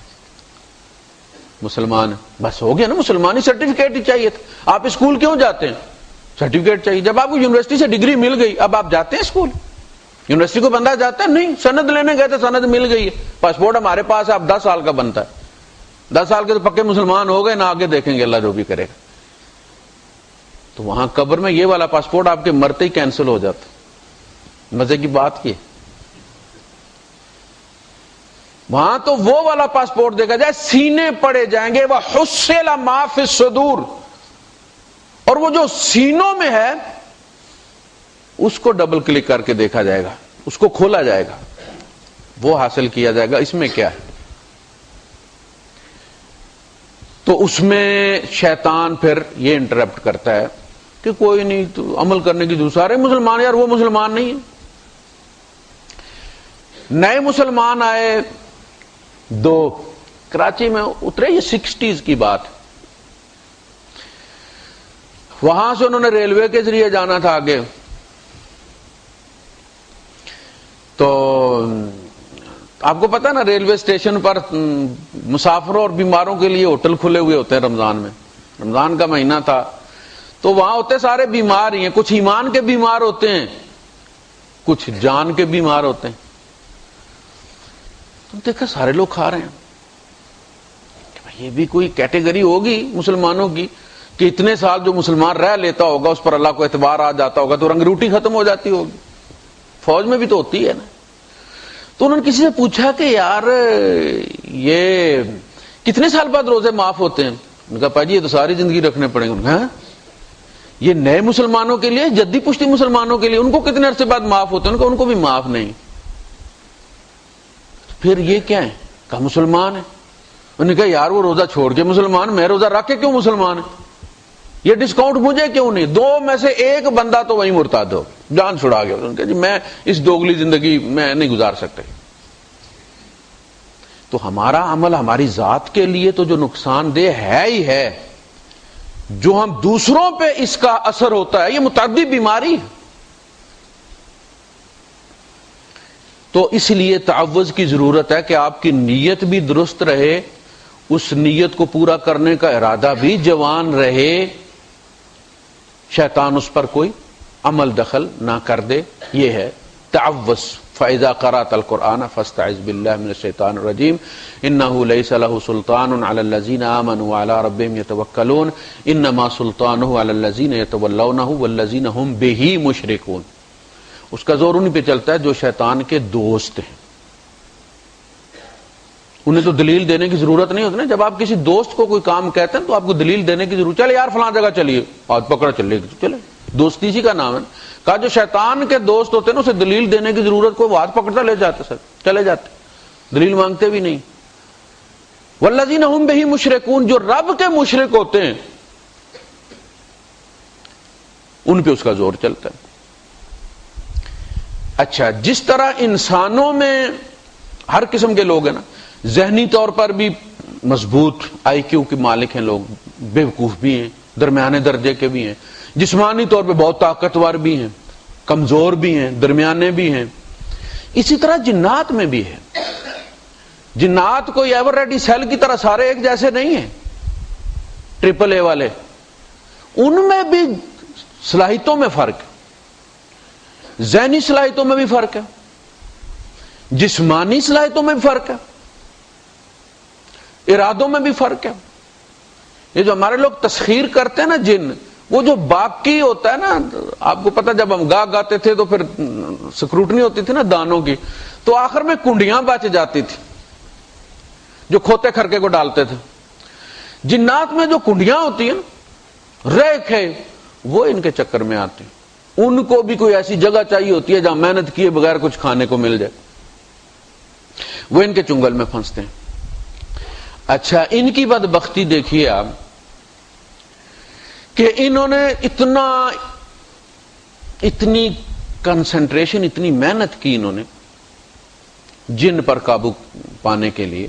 مسلمان ہیں، بس ہو گیا نا، مسلمانی سرٹیفکیٹ ہی چاہیے تھا۔ آپ اسکول کیوں جاتے ہیں؟ سرٹیفکیٹ چاہیے۔ جب آپ کو یونیورسٹی سے ڈگری مل گئی، اب آپ جاتے ہیں اسکول؟ یونیورسٹی کو بندہ جاتا ہے نہیں، سند لینے گئے تھے، سند مل گئی ہے، پاسپورٹ ہمارے پاس ہے، اب 10 سال کا بنتا ہے، 10 سال کے تو پکے مسلمان ہو گئے نا، آگے دیکھیں گے اللہ جو بھی کرے گا۔ تو وہاں قبر میں یہ والا پاسپورٹ آپ کے مرتے ہی کینسل ہو جاتا۔ مزے کی بات کی، وہاں تو وہ والا پاسپورٹ دیکھا جائے، سینے پڑے جائیں گے، وَحُصِّلَ مَا فِي الصُّدُورِ، اور وہ جو سینوں میں ہے اس کو ڈبل کلک کر کے دیکھا جائے گا، اس کو کھولا جائے گا، وہ حاصل کیا جائے گا اس میں کیا ہے۔ تو اس میں شیطان پھر یہ انٹرپٹ کرتا ہے کہ کوئی نہیں، تو عمل کرنے کی دوسرے مسلمان، یار وہ مسلمان نہیں ہے۔ نئے مسلمان آئے، 2 کراچی میں اترے، یہ 60s کی بات ہے. وہاں سے انہوں نے ریلوے کے ذریعے جانا تھا آگے، تو آپ کو پتا نا ریلوے اسٹیشن پر مسافروں اور بیماروں کے لیے ہوٹل کھلے ہوئے ہوتے ہیں. رمضان کا مہینہ تھا، تو وہاں ہوتے سارے بیمار ہی ہیں، کچھ ایمان کے بیمار ہوتے ہیں، کچھ جان کے بیمار ہوتے ہیں. تو دیکھا سارے لوگ کھا رہے ہیں، یہ بھی کوئی کیٹیگری ہوگی مسلمانوں کی کہ اتنے سال جو مسلمان رہ لیتا ہوگا اس پر اللہ کو اعتبار آ جاتا ہوگا تو رنگ روٹی ختم ہو جاتی ہوگی. فوج میں بھی تو ہوتی ہے نا. تو انہوں نے کسی سے پوچھا کہ یار یہ کتنے سال بعد روزے معاف ہوتے ہیں؟ انہوں نے کہا پاجی یہ تو ساری زندگی رکھنے پڑیں گے. یہ نئے مسلمانوں کے لیے، جدی پشتی مسلمانوں کے لیے، ان کو کتنے عرصے بعد معاف ہوتے ہیں؟ ان کو بھی معاف نہیں. پھر یہ کیا ہے؟ کہا مسلمان ہے. انہوں نے کہا یار وہ روزہ چھوڑ کے مسلمان، میں روزہ رکھ کے کیوں مسلمان ہے؟ یہ ڈسکاؤنٹ مجھے کیوں نہیں؟ 2 میں سے 1 بندہ تو وہی مرتاد ہو، جان چھڑا گیا. انہوں نے کہا جی میں اس دوگلی زندگی میں نہیں گزار سکتے. تو ہمارا عمل ہماری ذات کے لیے تو جو نقصان دہ ہے ہی ہے، جو ہم دوسروں پہ اس کا اثر ہوتا ہے، یہ متعدی بیماری ہے. تو اس لیے تعوذ کی ضرورت ہے کہ آپ کی نیت بھی درست رہے، اس نیت کو پورا کرنے کا ارادہ بھی جوان رہے، شیطان اس پر کوئی عمل دخل نہ کر دے. یہ ہے تعوذ. فَإِذَا قَرَأْتَ الْقُرْآنَ فَاسْتَعِذْ بِاللَّهِ مِنَ الشَّيْطَانِ الرَّجِيمِ إِنَّهُ لَيْسَ لَهُ سُلْطَانٌ عَلَى الَّذِينَ آمَنُوا وَعَلَى رَبِّهِمْ يَتَوَكَّلُونَ إِنَّمَا سُلْطَانُهُ عَلَى الَّذِينَ يَتَوَلَّوْنَهُ وَالَّذِينَ هُمْ بِهِ مُشْرِكُونَ. اس کا زور انہیں پہ چلتا ہے جو شیطان کے دوست ہیں. انہیں تو دلیل دینے کی ضرورت نہیں ہوتی نا. جب آپ کسی دوست کو کوئی کام کہتے ہیں تو آپ کو دلیل دینے کی ضرورت، چلے یار فلاں جگہ چلیے، آج پکڑا چلے گی، چلے. دوستی اسی کا نام ہے. کہا جو شیطان کے دوست ہوتے ہیں نا اسے دلیل دینے کی ضرورت کو، وہ ہاتھ پکڑتا لے جاتے، سر چلے جاتے، دلیل مانگتے بھی نہیں. والذین ہم بہ مشرکون، جو رب کے مشرک ہوتے ہیں ان پہ اس کا زور چلتا ہے. اچھا، جس طرح انسانوں میں ہر قسم کے لوگ ہیں نا، ذہنی طور پر بھی مضبوط آئی کیو کے مالک ہیں لوگ، بیوقوف بھی ہیں، درمیانے درجے کے بھی ہیں، جسمانی طور پہ بہت طاقتور بھی ہیں، کمزور بھی ہیں، درمیانے بھی ہیں. اسی طرح جنات میں بھی ہے. جنات کوئی ایور ریڈی سیل کی طرح سارے ایک جیسے نہیں ہیں، ٹرپل اے والے. ان میں بھی صلاحیتوں میں فرق ہے، ذہنی صلاحیتوں میں بھی فرق ہے، جسمانی صلاحیتوں میں بھی فرق ہے، ارادوں میں بھی فرق ہے. یہ جو ہمارے لوگ تسخیر کرتے ہیں نا جن، وہ جو باقی ہوتا ہے نا، آپ کو پتہ جب ہم گاتے تھے تو پھر سکروٹنی ہوتی تھی نا دانوں کی، تو آخر میں کنڈیاں بچ جاتی تھی جو کھوتے کھرکے کو ڈالتے تھے. جنات میں جو کنڈیاں ہوتی ہیں ریک ہے، وہ ان کے چکر میں آتے ہیں. ان کو بھی کوئی ایسی جگہ چاہیے ہوتی ہے جہاں محنت کیے بغیر کچھ کھانے کو مل جائے، وہ ان کے چنگل میں پھنستے ہیں. اچھا، ان کی بدبختی دیکھیے آپ کہ انہوں نے اتنی کنسنٹریشن، اتنی محنت کی انہوں نے جن پر قابو پانے کے لیے،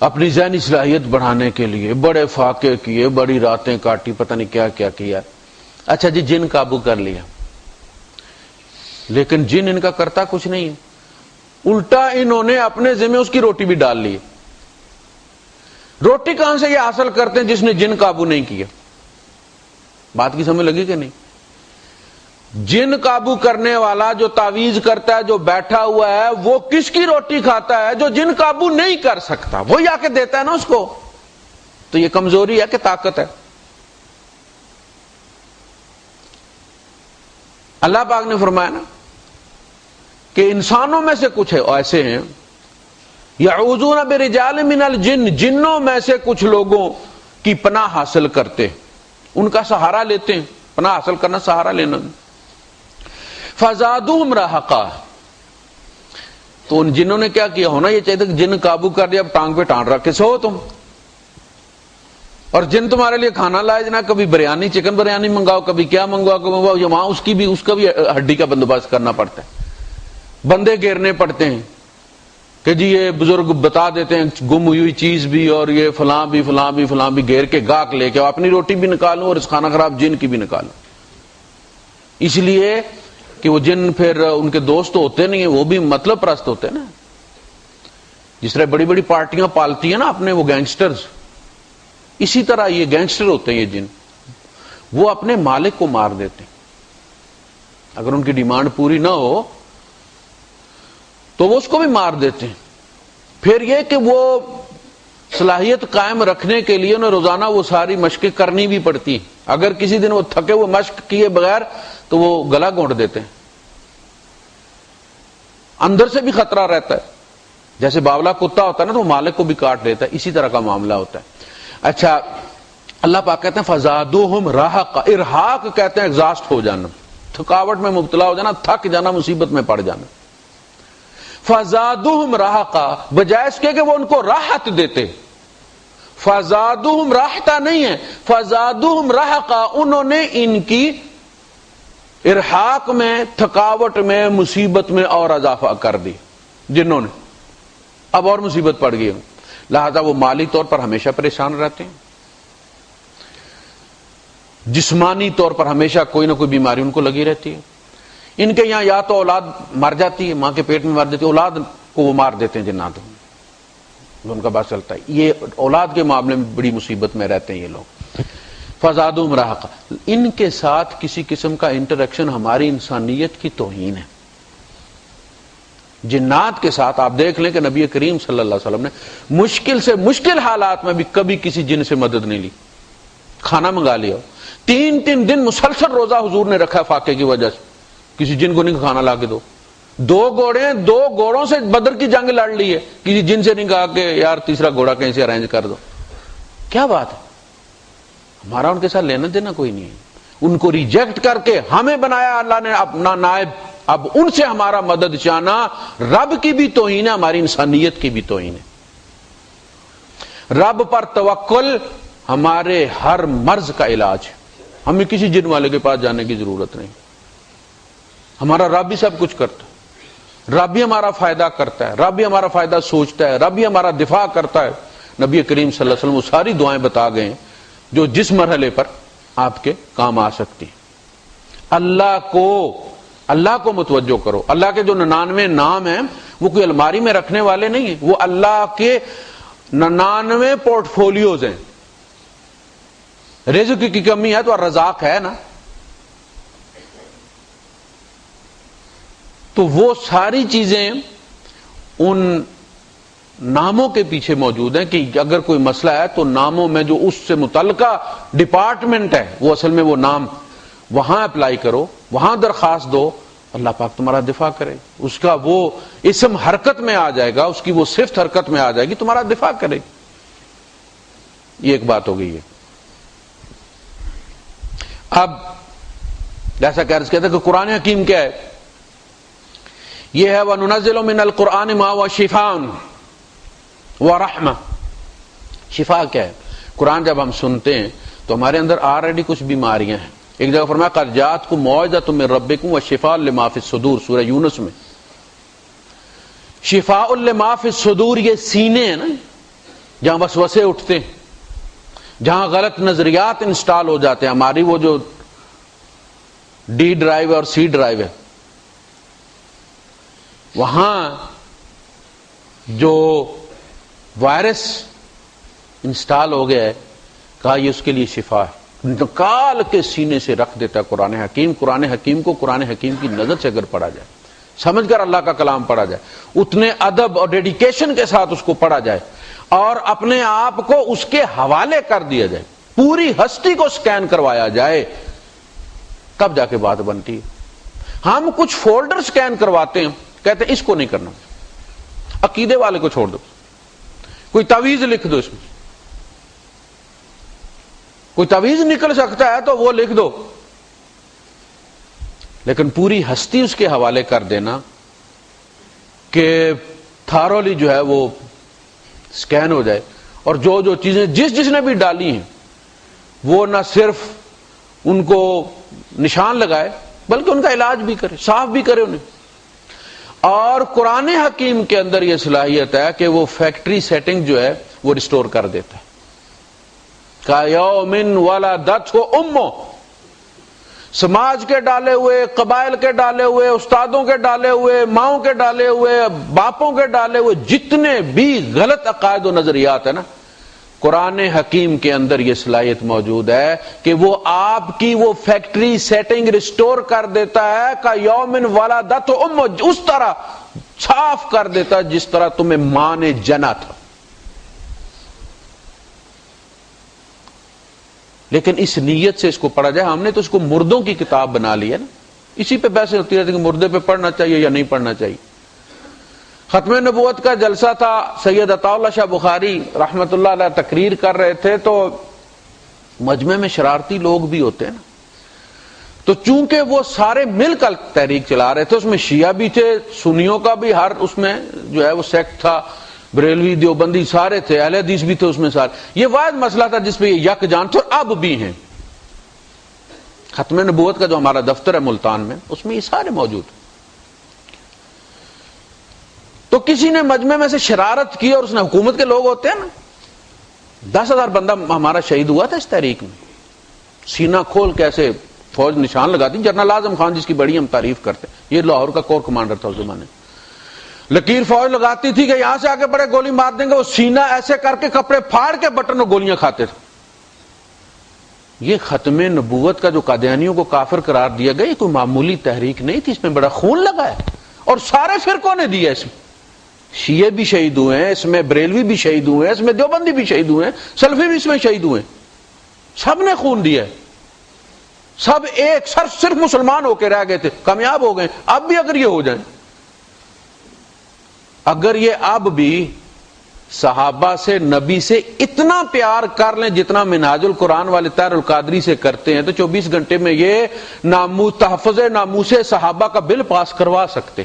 اپنی ذہنی صلاحیت بڑھانے کے لیے بڑے فاقے کیے، بڑی راتیں کاٹی، پتہ نہیں کیا کیا کیا. اچھا جی، جن قابو کر لیا، لیکن جن ان کا کرتا کچھ نہیں ہے. الٹا انہوں نے اپنے ذمہ اس کی روٹی بھی ڈال لی. روٹی کہاں سے یہ حاصل کرتے ہیں جس نے جن قابو نہیں کیا؟ بات کی سمجھ لگی کہ نہیں؟ جن قابو کرنے والا جو تعویذ کرتا ہے، جو بیٹھا ہوا ہے، وہ کس کی روٹی کھاتا ہے؟ جو جن قابو نہیں کر سکتا، وہی آ کے دیتا ہے نا اس کو. تو یہ کمزوری ہے کہ طاقت ہے؟ اللہ پاک نے فرمایا نا کہ انسانوں میں سے کچھ ایسے ہیں یعوذون برجال من الجن، جنوں میں سے کچھ لوگوں کی پناہ حاصل کرتے، ان کا سہارا لیتے ہیں. پناہ حاصل کرنا سہارا لینا. فزادوہم رہقا، تو ان جنوں نے کیا کیا؟ ہونا یہ چاہیے کہ جن قابو کر دیا، اب ٹانگ پہ ٹانگ رکھ کے سو تم، اور جن تمہارے لیے کھانا لائے جنا، کبھی بریانی، چکن بریانی منگاؤ، کبھی کیا منگواؤ، یہ وہاں اس کا بھی ہڈی کا بندوبست کرنا پڑتا ہے، بندے گھیرنے پڑتے ہیں کہ جی یہ بزرگ بتا دیتے ہیں گم ہوئی چیز بھی اور یہ فلاں بھی فلاں بھی فلاں بھی، گھیر کے گاہک لے کے اپنی روٹی بھی نکالوں اور اس کھانا خراب جن کی بھی نکالوں، اس لیے کہ وہ جن پھر ان کے دوست تو ہوتے نہیں ہیں، وہ بھی مطلب پرست ہوتے ہیں نا. جس طرح بڑی بڑی پارٹیاں پالتی ہیں نا اپنے وہ گینگسٹرز، اسی طرح یہ گینگسٹر ہوتے ہیں یہ جن، وہ اپنے مالک کو مار دیتے ہیں. اگر ان کی ڈیمانڈ پوری نہ ہو تو وہ اس کو بھی مار دیتے ہیں. پھر یہ کہ وہ صلاحیت قائم رکھنے کے لیے انہیں روزانہ وہ ساری مشقیں کرنی بھی پڑتی ہیں. اگر کسی دن وہ تھکے ہوئے مشق کیے بغیر تو وہ گلا گھونٹ دیتے ہیں. اندر سے بھی خطرہ رہتا ہے، جیسے باولا کتا ہوتا ہے نا تو وہ مالک کو بھی کاٹ لیتا ہے، اسی طرح کا معاملہ ہوتا ہے. اچھا، اللہ پاک کہتے ہیں فزادوہم رہقا، ارہاق کہتے ہیں ایگزاسٹ ہو جانا، تھکاوٹ میں مبتلا ہو جانا، تھک جانا، مصیبت میں پڑ جانا. فزادوہم رہقا، بجائے اس کے کہ وہ ان کو راحت دیتے، فزادوہم راحتہ نہیں ہے، فزادوہم رہقا، انہوں نے ان کی ارحاق میں، تھکاوٹ میں، مصیبت میں اور اضافہ کر دی. جنہوں نے اب اور مصیبت پڑ گئی، لہذا وہ مالی طور پر ہمیشہ پریشان رہتے ہیں، جسمانی طور پر ہمیشہ کوئی نہ کوئی بیماری ان کو لگی رہتی ہے. ان کے یہاں یا تو اولاد مر جاتی ہے، ماں کے پیٹ میں مر جاتی ہے، اولاد کو وہ مار دیتے ہیں جنات، ان کا بات چلتا ہے. یہ اولاد کے معاملے میں بڑی مصیبت میں رہتے ہیں یہ لوگ. فزادوہم رہقا، ان کے ساتھ کسی قسم کا انٹریکشن ہماری انسانیت کی توہین ہے. جنات کے ساتھ آپ دیکھ لیں کہ نبی کریم صلی اللہ علیہ وسلم نے مشکل سے مشکل حالات میں بھی کبھی کسی جن سے مدد نہیں لی. کھانا منگا لیا، 3 دن مسلسل روزہ حضور نے رکھا فاقے کی وجہ سے، کسی جن کو نہیں کھانا لا کے دو. 2 گھوڑوں سے بدر کی جنگ لڑ لی ہے، کسی جن سے نہیں کہا کہ یار تیسرا گھوڑا کہیں سے ارینج کر دو. کیا بات ہے، ہمارا ان کے ساتھ لینا دینا کوئی نہیں ہے. ان کو ریجیکٹ کر کے ہمیں بنایا اللہ نے اپنا نائب، اب ان سے ہمارا مدد چاہنا رب کی بھی توہین ہے، ہماری انسانیت کی بھی توہین ہے. رب پر توکل ہمارے ہر مرض کا علاج ہے، ہمیں کسی جن والے کے پاس جانے کی ضرورت نہیں. ہمارا رب ہی سب کچھ کرتا ہے، رب ہی ہمارا فائدہ کرتا ہے، رب ہی ہمارا فائدہ سوچتا ہے، رب ہی ہمارا دفاع کرتا ہے. نبی کریم صلی اللہ علیہ وسلم وہ ساری دعائیں بتا گئے ہیں جو جس مرحلے پر آپ کے کام آ سکتی ہیں. اللہ کو متوجہ کرو. اللہ کے جو 99 نام ہیں وہ کوئی الماری میں رکھنے والے نہیں ہیں، وہ اللہ کے 99 پورٹ فولیوز ہیں. رزق کی کمی ہے تو الرزاق ہے نا. تو وہ ساری چیزیں ان ناموں کے پیچھے موجود ہیں کہ اگر کوئی مسئلہ ہے تو ناموں میں جو اس سے متعلقہ ڈپارٹمنٹ ہے وہ اصل میں وہ نام وہاں اپلائی کرو، وہاں درخواست دو، اللہ پاک تمہارا دفاع کرے. اس کا وہ اسم حرکت میں آ جائے گا، اس کی وہ صفت حرکت میں آ جائے گی، تمہارا دفاع کرے. یہ ایک بات ہو گئی ہے. اب جیسا کہ عرض کہتے ہیں کہ قرآن حکیم کیا ہے، یہ ہے وَنُنَزِّلُ مِنَ الْقُرْآنِ مَا هُوَ شِفَاءٌ وَرَحْمَةٌ. شفا کیا ہے؟ قرآن جب ہم سنتے ہیں تو ہمارے اندر آلریڈی کچھ بیماریاں ہیں. ایک جگہ فرمایا قَدْ جَاءَتْكُم مَوْعِظَةٌ مِّن رَّبِّكُمْ وَشِفَاءٌ لِّمَا فِي الصُّدُورِ، سورہ یونس میں. شفاء لما فی الصدور، یہ سینے ہیں نا جہاں وسوسے اٹھتے ہیں، جہاں غلط نظریات انسٹال ہو جاتے ہیں. ہماری وہ جو ڈی ڈرائیو اور سی ڈرائیو ہے، وہاں جو وائرس انسٹال ہو گیا ہے، کہا یہ اس کے لیے شفا ہے. نکال کے سینے سے رکھ دیتا ہے قرآن حکیم. قرآن حکیم کو قرآن حکیم کی نظر سے اگر پڑھا جائے، سمجھ کر اللہ کا کلام پڑھا جائے، اتنے ادب اور ڈیڈیکیشن کے ساتھ اس کو پڑھا جائے اور اپنے آپ کو اس کے حوالے کر دیا جائے، پوری ہستی کو سکین کروایا جائے، تب جا کے بات بنتی ہے. ہم کچھ فولڈر سکین کرواتے ہیں، کہتے ہیں اس کو نہیں کرنا، عقیدے والے کو چھوڑ دو، کوئی تعویذ لکھ دو، اس میں کوئی تعویذ نکل سکتا ہے تو وہ لکھ دو، لیکن پوری ہستی اس کے حوالے کر دینا کہ تھارولی جو ہے وہ سکین ہو جائے، اور جو جو چیزیں جس نے بھی ڈالی ہیں وہ نہ صرف ان کو نشان لگائے بلکہ ان کا علاج بھی کرے، صاف بھی کرے انہیں. اور قرآن حکیم کے اندر یہ صلاحیت ہے کہ وہ فیکٹری سیٹنگ جو ہے وہ ریسٹور کر دیتا ہے. کایوم ولدتہ امہ، سماج کے ڈالے ہوئے، قبائل کے ڈالے ہوئے، استادوں کے ڈالے ہوئے، ماؤں کے ڈالے ہوئے، باپوں کے ڈالے ہوئے جتنے بھی غلط عقائد و نظریات ہیں نا، قرآن حکیم کے اندر یہ صلاحیت موجود ہے کہ وہ آپ کی وہ فیکٹری سیٹنگ ریسٹور کر دیتا ہے کہ یوم ولدتہ امہ، اس طرح صاف کر دیتا ہے جس طرح تمہیں ماں نے جنا تھا. لیکن اس نیت سے اس کو پڑھا جائے. ہم نے تو اس کو مردوں کی کتاب بنا لی ہے نا، اسی پہ بحثیں ہوتی رہتی کہ مردے پہ پڑھنا چاہیے یا نہیں پڑھنا چاہیے. ختم نبوت کا جلسہ تھا، سید عطا اللہ شاہ بخاری رحمت اللہ علیہ تقریر کر رہے تھے، تو مجمع میں شرارتی لوگ بھی ہوتے ہیں نا، تو چونکہ وہ سارے مل کر تحریک چلا رہے تھے، اس میں شیعہ بھی تھے، سنیوں کا بھی ہر اس میں جو ہے وہ سیکٹ تھا، بریلوی دیوبندی سارے تھے، اہل حدیث بھی تھے اس میں سارے. یہ واحد مسئلہ تھا جس پہ یہ یک جان تھے، اور اب بھی ہیں. ختم نبوت کا جو ہمارا دفتر ہے ملتان میں، اس میں یہ سارے موجود ہیں. تو کسی نے مجمع میں سے شرارت کی، اور اس نے، حکومت کے لوگ ہوتے ہیں نا، 10,000 بندہ ہمارا شہید ہوا تھا اس تحریک میں. سینہ کھول کیسے فوج نشان لگاتی. جنرل اعظم خان جس کی بڑی ہم تعریف کرتے ہیں، یہ لاہور کا کور کمانڈر تھا اس زمانے میں، لکیر فوج لگاتی تھی کہ یہاں سے آگے بڑے گولی مار دیں گے، وہ سینہ ایسے کر کے کپڑے پھاڑ کے بٹن اور گولیاں کھاتے تھے. یہ ختم نبوت کا جو قادیانیوں کو کافر قرار دیا گیا، یہ کوئی معمولی تحریک نہیں تھی، اس میں بڑا خون لگا ہے، اور سارے فرقوں نے دیا. اس میں شیعہ بھی شہید ہوئے ہیں، اس میں بریلوی بھی شہید ہوئے ہیں، اس میں دیوبندی بھی شہید ہوئے ہیں، سلفی بھی اس میں شہید ہوئے ہیں. سب نے خون دیا ہے. سب ایک صرف مسلمان ہو کے رہ گئے تھے، کامیاب ہو گئے. اب بھی اگر یہ ہو جائیں، اگر یہ اب بھی صحابہ سے، نبی سے اتنا پیار کر لیں جتنا منہاج القرآن والے طاہر القادری سے کرتے ہیں، تو 24 گھنٹے میں یہ تحفظ ناموس صحابہ کا بل پاس کروا سکتے.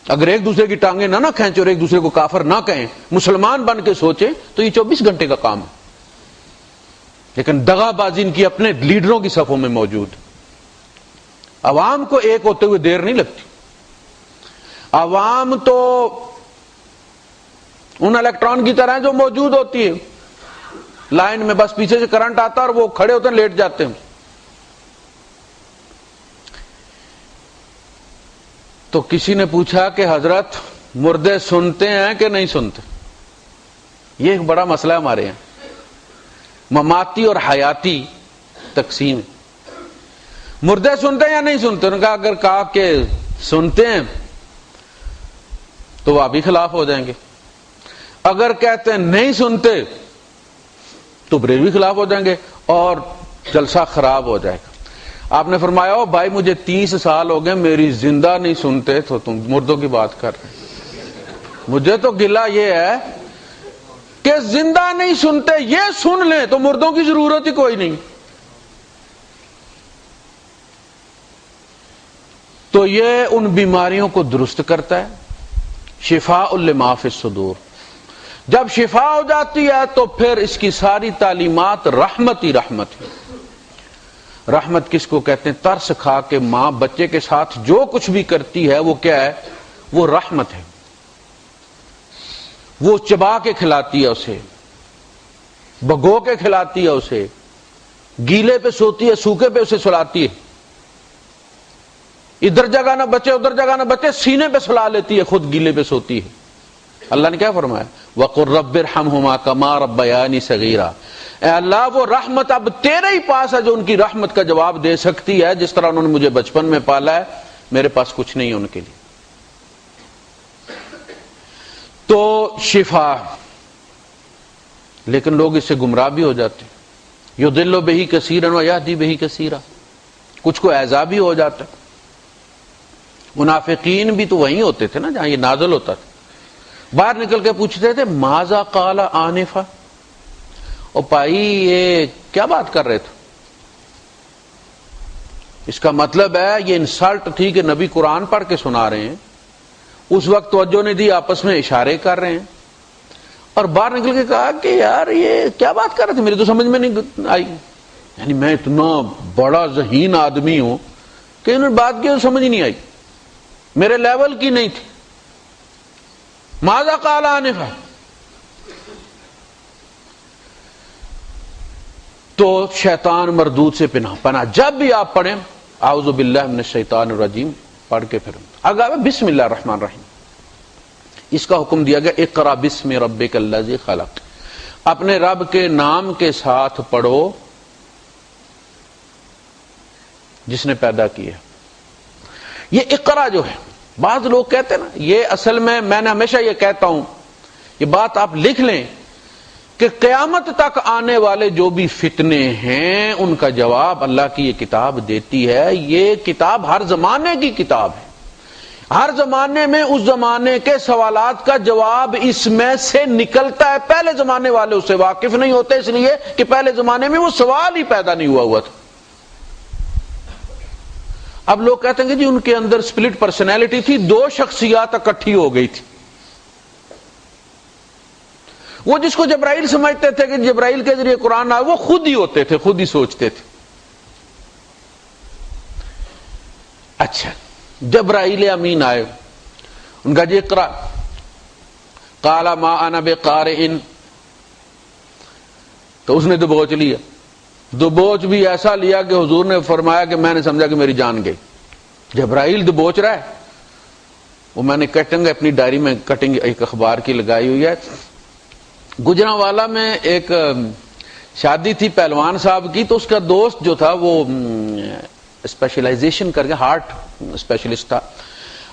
اگر ایک دوسرے کی ٹانگیں نہ کھینچیں اور ایک دوسرے کو کافر نہ کہیں، مسلمان بن کے سوچیں، تو یہ 24 گھنٹے کا کام ہے. لیکن دغا بازی ان کی اپنے لیڈروں کی صفوں میں موجود. عوام کو ایک ہوتے ہوئے دیر نہیں لگتی. عوام تو ان الیکٹران کی طرح جو موجود ہوتی ہے لائن میں، بس پیچھے سے کرنٹ آتا اور وہ کھڑے ہوتے ہیں، لیٹ جاتے ہیں. تو کسی نے پوچھا کہ حضرت مردے سنتے ہیں کہ نہیں سنتے؟ یہ ایک بڑا مسئلہ ہے ہمارے یہاں، مماتی اور حیاتی تقسیم. مردے سنتے ہیں یا نہیں سنتے؟ انہوں نے کہا اگر کہا کہ سنتے ہیں تو وہ ابھی خلاف ہو جائیں گے، اگر کہتے ہیں نہیں سنتے تو بریلوی خلاف ہو جائیں گے اور جلسہ خراب ہو جائے گا. آپ نے فرمایا او بھائی مجھے 30 سال ہو گئے، میری زندہ نہیں سنتے تو تم مردوں کی بات کر رہے. مجھے تو گلہ یہ ہے کہ زندہ نہیں سنتے، یہ سن لیں تو مردوں کی ضرورت ہی کوئی نہیں. تو یہ ان بیماریوں کو درست کرتا ہے. شفاء لما فی الصدور. جب شفا ہو جاتی ہے تو پھر اس کی ساری تعلیمات رحمت ہی رحمت ہے. رحمت کس کو کہتے ہیں؟ ترس کھا کے ماں بچے کے ساتھ جو کچھ بھی کرتی ہے وہ کیا ہے؟ وہ رحمت ہے. وہ چبا کے کھلاتی ہے اسے، بھگو کے کھلاتی ہے اسے، گیلے پہ سوتی ہے، سوکھے پہ اسے سلاتی ہے. ادھر جگہ نہ بچے ادھر جگہ نہ بچے، سینے پہ سلا لیتی ہے، خود گیلے پہ سوتی ہے. اللہ نے کیا فرمایا؟ وَقُلْ رَبِّ ارْحَمْهُمَا كَمَا رَبَّيَانِي صَغِيرًا. اے اللہ وہ رحمت اب تیرے ہی پاس ہے جو ان کی رحمت کا جواب دے سکتی ہے. جس طرح انہوں نے مجھے بچپن میں پالا ہے، میرے پاس کچھ نہیں ہے ان کے لیے. تو شفا، لیکن لوگ اس سے گمراہ بھی ہو جاتے ہیں. یضل بہ کثیرا ویہدی بہ کثیرا. کچھ کو ایذا بھی ہو جاتا ہے. منافقین بھی تو وہیں ہوتے تھے نا جہاں یہ نازل ہوتا تھا. باہر نکل کے پوچھتے تھے ماذا قال آنفا، او بھائی یہ کیا بات کر رہے تھے؟ اس کا مطلب ہے یہ انسلٹ تھی کہ نبی قرآن پڑھ کے سنا رہے ہیں، اس وقت توجہ نہیں دی، آپس میں اشارے کر رہے ہیں، اور باہر نکل کے کہا کہ یار یہ کیا بات کر رہے تھے، میری تو سمجھ میں نہیں آئی. یعنی میں اتنا بڑا ذہین آدمی ہوں کہ انہوں نے بات کی تو سمجھ ہی نہیں آئی. میرے لیول کی نہیں تھی. ماذا قال آنفا. تو شیطان مردود سے پناہ. جب بھی آپ پڑھیں اعوذ باللہ من الشیطان الرجیم پڑھ کے پھر اگر بسم اللہ الرحمن الرحیم اس کا حکم دیا گیا. اقرا بسم ربک الذی خلق. اپنے رب کے نام کے ساتھ پڑھو جس نے پیدا کیا. یہ اقرا جو ہے بعض لوگ کہتے ہیں نا, یہ اصل میں نے ہمیشہ یہ کہتا ہوں, یہ بات آپ لکھ لیں کہ قیامت تک آنے والے جو بھی فتنے ہیں ان کا جواب اللہ کی یہ کتاب دیتی ہے. یہ کتاب ہر زمانے کی کتاب ہے. ہر زمانے میں اس زمانے کے سوالات کا جواب اس میں سے نکلتا ہے. پہلے زمانے والے اس سے واقف نہیں ہوتے اس لیے کہ پہلے زمانے میں وہ سوال ہی پیدا نہیں ہوا تھا. اب لوگ کہتے ہیں کہ جی ان کے اندر سپلٹ پرسنالٹی تھی, دو شخصیات اکٹھی ہو گئی تھی. وہ جس کو جبرائیل سمجھتے تھے کہ جبرائیل کے ذریعے قرآن آئے, وہ خود ہی ہوتے تھے, خود ہی سوچتے تھے. اچھا جبرائیل امین آئے, ان کا جی اقرا قال ما انا بقارئ, تو اس نے دبوچ لیا. دبوچ بھی ایسا لیا کہ حضور نے فرمایا کہ میں نے سمجھا کہ میری جان گئی. جبرائیل دبوچ رہا ہے. وہ میں نے کٹنگ اپنی ڈائری میں کٹنگ ایک اخبار کی لگائی ہوئی ہے. گجرانوالا میں ایک شادی تھی پہلوان صاحب کی, تو اس کا دوست جو تھا وہ اسپیشلائزیشن کر کے ہارٹ اسپیشلسٹ تھا,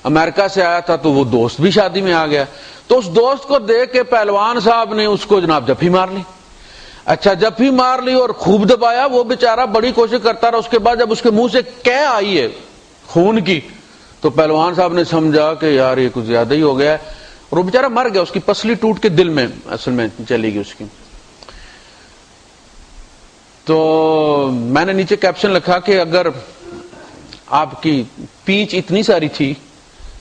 امریکہ سے آیا تھا, تو وہ دوست بھی شادی میں آ گیا. تو اس دوست کو دیکھ کے پہلوان صاحب نے اس کو جناب جفی مار لی. اچھا جفی مار لی اور خوب دبایا. وہ بیچارہ بڑی کوشش کرتا رہا. اس کے بعد جب اس کے منہ سے کہہ آئی ہے خون کی, تو پہلوان صاحب نے سمجھا کہ یار یہ کچھ زیادہ ہی ہو گیا ہے, اور وہ بیچارہ مر گیا. اس کی پسلی ٹوٹ کے دل میں اصل میں چلی گئی اس کی. تو میں نے نیچے کیپشن لکھا کہ اگر آپ کی پیچ اتنی ساری تھی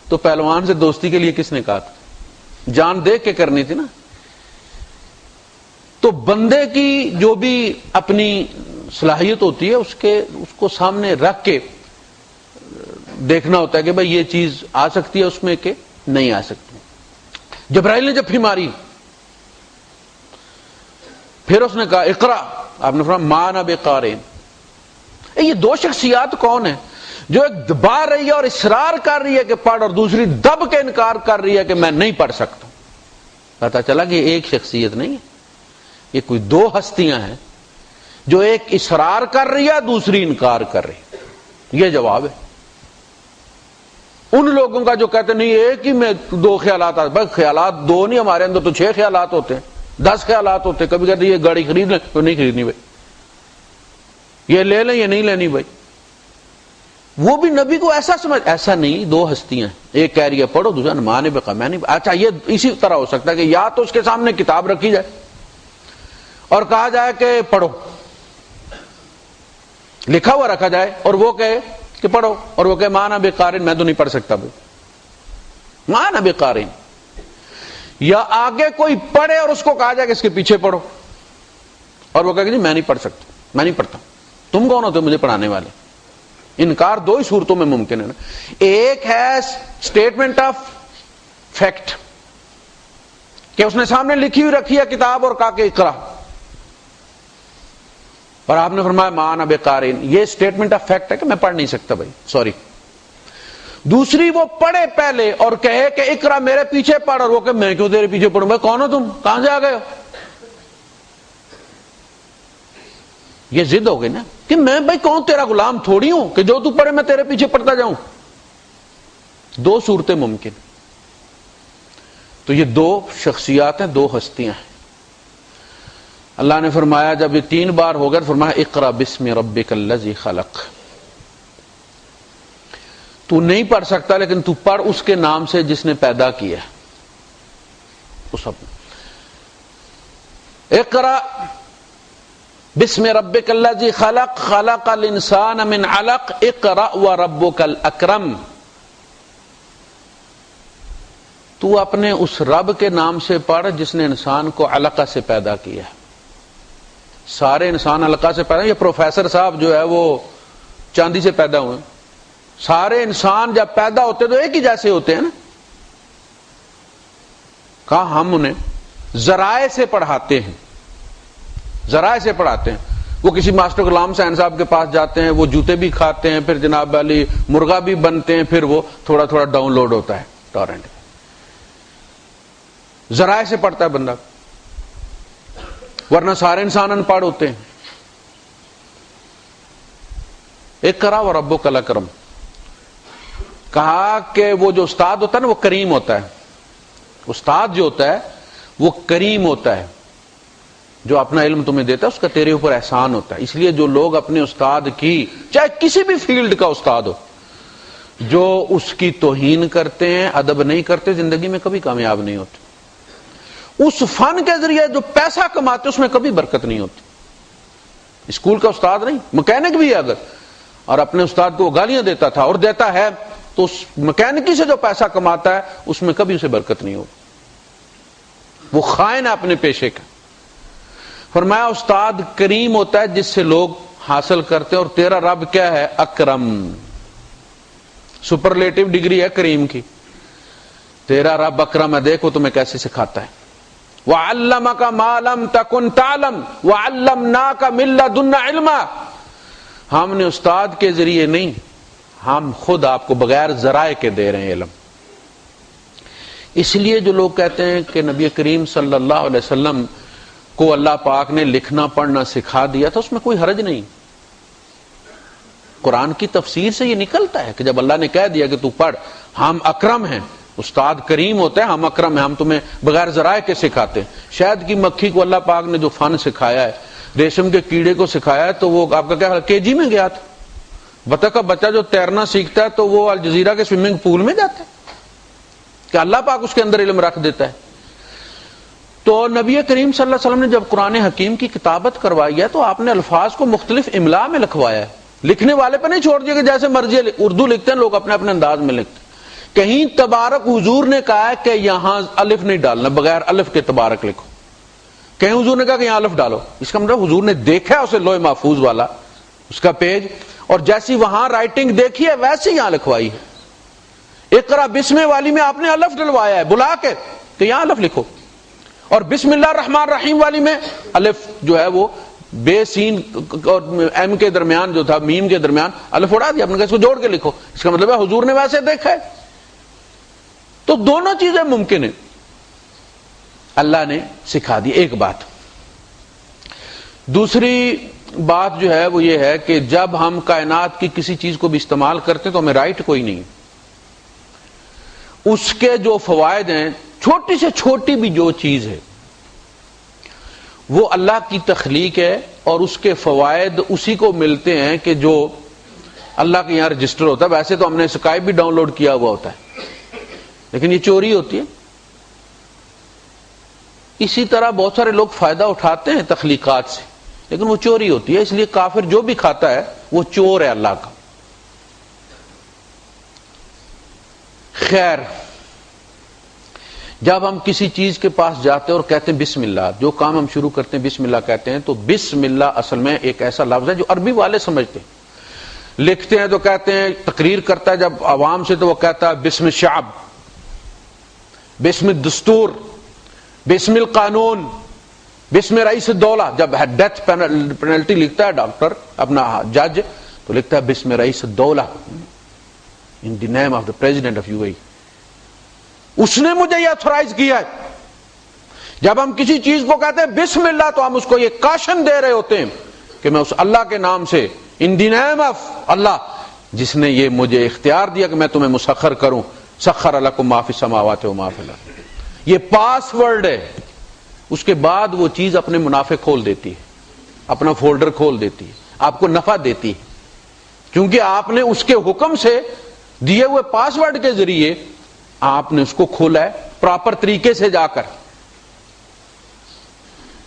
تو پہلوان سے دوستی کے لیے کس نے کہا تھا؟ جان دیکھ کے کرنی تھی نا. تو بندے کی جو بھی اپنی صلاحیت ہوتی ہے اس کو سامنے رکھ کے دیکھنا ہوتا ہے کہ بھائی یہ چیز آ سکتی ہے اس میں کہ نہیں آ سکتی. جبرائیل نے جب ماری, پھر اس نے کہا اقرا. آپ نے فرمایا ما انا بقارئ. یہ دو شخصیات کون ہیں جو ایک دبا رہی ہے اور اصرار کر رہی ہے کہ پڑھ, اور دوسری دب کے انکار کر رہی ہے کہ میں نہیں پڑھ سکتا. پتا چلا کہ ایک شخصیت نہیں ہے, یہ کوئی دو ہستیاں ہیں, جو ایک اصرار کر رہی ہے دوسری انکار کر رہی ہے. یہ جواب ہے ان لوگوں کا جو کہتے نہیں ایک ہی میں دو خیالات آتے. بھائی خیالات دو نہیں, ہمارے اندر تو 6 خیالات ہوتے ہیں, 10 خیالات ہوتے ہیں. کبھی کہتے یہ گاڑی خرید لیں تو نہیں خریدنی بھائی, یہ لے لیں یہ نہیں لینی بھائی. وہ بھی نبی کو ایسا سمجھ, ایسا نہیں. دو ہستیاں ہیں, ایک کہہ رہی ہے پڑھو, دوسرا مانے بے میں نہیں. اچھا یہ اسی طرح ہو سکتا ہے کہ یا تو اس کے سامنے کتاب رکھی جائے اور کہا جائے کہ پڑھو, لکھا ہوا رکھا جائے, اور وہ کہے کہ پڑھو, اور وہ کہے مانا بقارئ, میں تو نہیں پڑھ سکتا بھائی, مانا بقارئ. یا آگے کوئی پڑھے اور اس کو کہا جائے کہ اس کے پیچھے پڑھو, اور وہ کہے کہ جی میں نہیں پڑھ سکتا, میں نہیں پڑھتا. تم کون ہوتے مجھے پڑھانے والے؟ انکار دو ہی صورتوں میں ممکن ہے نا. ایک ہے اسٹیٹمنٹ آف فیکٹ کہ اس نے سامنے لکھی ہوئی رکھی ہے کتاب اور کہا کہ اقرا, اور آپ نے فرمایا ما انا بقارئ. یہ اسٹیٹمنٹ آف فیکٹ ہے کہ میں پڑھ نہیں سکتا بھائی, سوری. دوسری وہ پڑھے پہلے اور کہے کہ اقرا میرے پیچھے پڑھ, اور وہ کہ میں کیوں تیرے پیچھے پڑھوں, بھائی کون ہو تم, کہاں سے آ گئے ہو؟ یہ ضد ہو گئی نا کہ میں بھائی کون تیرا غلام تھوڑی ہوں کہ جو تو پڑھے میں تیرے پیچھے پڑھتا جاؤں. دو صورتیں ممکن. تو یہ دو شخصیات ہیں, دو ہستیاں ہیں. اللہ نے فرمایا جب یہ 3 بار ہو گئے, فرمایا اقرا بسم ربک الذی خلق. تو نہیں پڑھ سکتا لیکن تو پڑھ اس کے نام سے جس نے پیدا کیا. اس اقرا بسم ربک الذی خلق خلق الانسان من علق اقرا وربک الاکرم. تو اپنے اس رب کے نام سے پڑھ جس نے انسان کو علقہ سے پیدا کیا. سارے انسان علقہ سے پیدا. یہ پروفیسر صاحب جو ہے وہ چاندی سے پیدا ہوئے, سارے انسان جب پیدا ہوتے تو ایک ہی جیسے ہوتے ہیں نا. کہا ہم انہیں ذرائع سے پڑھاتے ہیں, ذرائع سے پڑھاتے ہیں. وہ کسی ماسٹر غلام حسین صاحب کے پاس جاتے ہیں, وہ جوتے بھی کھاتے ہیں, پھر جناب علی مرغا بھی بنتے ہیں, پھر وہ تھوڑا تھوڑا ڈاؤن لوڈ ہوتا ہے ٹورنٹ. ذرائع سے پڑھتا ہے بندہ, ورنہ سارے انسان ان پڑھ ہوتے ہیں. اقرا وربک الاکرم, کہا کہ وہ جو استاد ہوتا ہے نا وہ کریم ہوتا ہے. استاد جو ہوتا ہے وہ کریم ہوتا ہے, جو اپنا علم تمہیں دیتا ہے اس کا تیرے اوپر احسان ہوتا ہے. اس لیے جو لوگ اپنے استاد کی, چاہے کسی بھی فیلڈ کا استاد ہو, جو اس کی توہین کرتے ہیں, ادب نہیں کرتے, زندگی میں کبھی کامیاب نہیں ہوتے. اس فن کے ذریعے جو پیسہ کماتے اس میں کبھی برکت نہیں ہوتی. اسکول کا استاد نہیں, مکینک بھی ہے اگر, اور اپنے استاد کو گالیاں دیتا تھا اور دیتا ہے, تو اس مکینکی سے جو پیسہ کماتا ہے اس میں کبھی اسے برکت نہیں ہوگی. وہ خائن ہے اپنے پیشے کا. فرمایا استاد کریم ہوتا ہے جس سے لوگ حاصل کرتے ہیں, اور تیرا رب کیا ہے؟ اکرم. سپرلیٹو ڈگری ہے کریم کی. تیرا رب اکرم ہے, دیکھو تمہیں کیسے سکھاتا ہے. وَعَلَّمَكَ مَا لَمْ تَكُنْ تَعْلَمْ وَعَلَّمْنَاكَ مِن لَّدُنَّا عِلْمًا. ہم نے استاد کے ذریعے نہیں, ہم خود آپ کو بغیر ذرائع کے دے رہے ہیں علم. اس لیے جو لوگ کہتے ہیں کہ نبی کریم صلی اللہ علیہ وسلم کو اللہ پاک نے لکھنا پڑھنا سکھا دیا تھا, اس میں کوئی حرج نہیں. قرآن کی تفسیر سے یہ نکلتا ہے کہ جب اللہ نے کہہ دیا کہ تو پڑھ, ہم اکرم ہیں, استاد کریم ہوتا ہے, ہم اکرم ہیں, ہم تمہیں بغیر ذرائع کے سکھاتے ہیں. شہد کی مکھی کو اللہ پاک نے جو فن سکھایا ہے, ریشم کے کیڑے کو سکھایا ہے, تو وہ آپ کا کیا کے جی میں گیا تھا. بطخ کا بچہ جو تیرنا سیکھتا ہے تو وہ الجزیرہ کے سوئمنگ پول میں جاتا ہے, کہ اللہ پاک اس کے اندر علم رکھ دیتا ہے. تو نبی کریم صلی اللہ علیہ وسلم نے جب قرآن حکیم کی کتابت کروائی ہے تو آپ نے الفاظ کو مختلف املا میں لکھوایا ہے. لکھنے والے پہ نہیں چھوڑ دیا کہ جیسے مرضی اردو لکھتے ہیں لوگ اپنے اپنے انداز میں لکھتے ہیں. کہیں تبارک حضور نے کہا ہے کہ یہاں الف نہیں ڈالنا, بغیر الف کے تبارک لکھو. کہیں حضور نے کہا کہ یہاں الف ڈالو. اس کا مطلب حضور نے دیکھا اسے لوح محفوظ والا اس کا پیج, اور جیسی وہاں رائٹنگ دیکھی ہے ویسے یہاں لکھوائی ہے. اقرا بسم والی میں آپ نے الف ڈلوایا ہے بلا کے کہ یہاں الف لکھو, اور بسم اللہ الرحمن الرحیم والی میں الف جو ہے وہ بے سین اور ایم کے درمیان جو تھا, میم کے درمیان الف اڑا دیا, آپ نے کہا اس کو جوڑ کے لکھو. اس کا مطلب ہے حضور نے ویسے دیکھا ہے. تو دونوں چیزیں ممکن ہیں, اللہ نے سکھا دی. ایک بات. دوسری بات جو ہے وہ یہ ہے کہ جب ہم کائنات کی کسی چیز کو بھی استعمال کرتے تو ہمیں رائٹ کوئی نہیں. اس کے جو فوائد ہیں, چھوٹی سے چھوٹی بھی جو چیز ہے وہ اللہ کی تخلیق ہے, اور اس کے فوائد اسی کو ملتے ہیں کہ جو اللہ کے یہاں رجسٹر ہوتا ہے. ویسے تو ہم نے اسکائپ بھی ڈاؤن لوڈ کیا ہوا ہوتا ہے, لیکن یہ چوری ہوتی ہے. اسی طرح بہت سارے لوگ فائدہ اٹھاتے ہیں تخلیقات سے, لیکن وہ چوری ہوتی ہے. اس لیے کافر جو بھی کھاتا ہے وہ چور ہے اللہ کا. خیر, جب ہم کسی چیز کے پاس جاتے ہیں اور کہتے ہیں بسم اللہ, جو کام ہم شروع کرتے ہیں بسم اللہ کہتے ہیں, تو بسم اللہ اصل میں ایک ایسا لفظ ہے جو عربی والے سمجھتے ہیں. لکھتے ہیں تو کہتے ہیں, تقریر کرتا ہے جب عوام سے تو وہ کہتا ہے بسم الشعب, بسم الدستور, بسم القانون, بسم رئیس الدولہ. جب ڈیتھ پینلٹی لکھتا ہے ڈاکٹر اپنا جج تو لکھتا ہے بسم رئیس الدولہ, in the name of the president of U A, اس نے مجھے یہ اتھورائز کیا ہے. جب ہم کسی چیز کو کہتے ہیں بسم اللہ تو ہم اس کو یہ کاشن دے رہے ہوتے ہیں کہ میں اس اللہ کے نام سے, ان دی نیم آف اللہ, جس نے یہ مجھے اختیار دیا کہ میں تمہیں مسخر کروں. سخر لکم ما فی السماوات و ما فی الارض, یہ پاس ورڈ ہے. اس کے بعد وہ چیز اپنے منافع کھول دیتی ہے, اپنا فولڈر کھول دیتی ہے, آپ کو نفع دیتی ہے, کیونکہ آپ نے اس کے حکم سے دیے ہوئے پاس ورڈ کے ذریعے آپ نے اس کو کھولا ہے پراپر طریقے سے جا کر.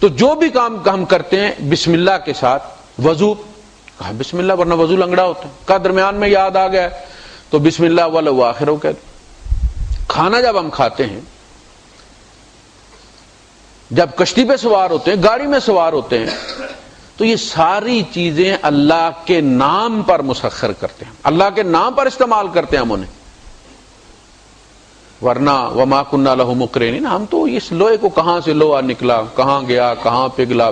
تو جو بھی کام ہم کرتے ہیں بسم اللہ کے ساتھ, وضو کہا بسم اللہ, ورنہ وضو لنگڑا ہوتا ہے. کا درمیان میں یاد آ گیا تو بسم اللہ ولو آخرو کہہ دو. کھانا جب ہم کھاتے ہیں, جب کشتی پہ سوار ہوتے ہیں, گاڑی میں سوار ہوتے ہیں, تو یہ ساری چیزیں اللہ کے نام پر مسخر کرتے ہیں، اللہ کے نام پر استعمال کرتے ہیں ہم انہیں، ورنہ وما كنا له مقرنين، ہم تو اس لوہے کو کہاں سے لوہا نکلا، کہاں گیا، کہاں پگھلا،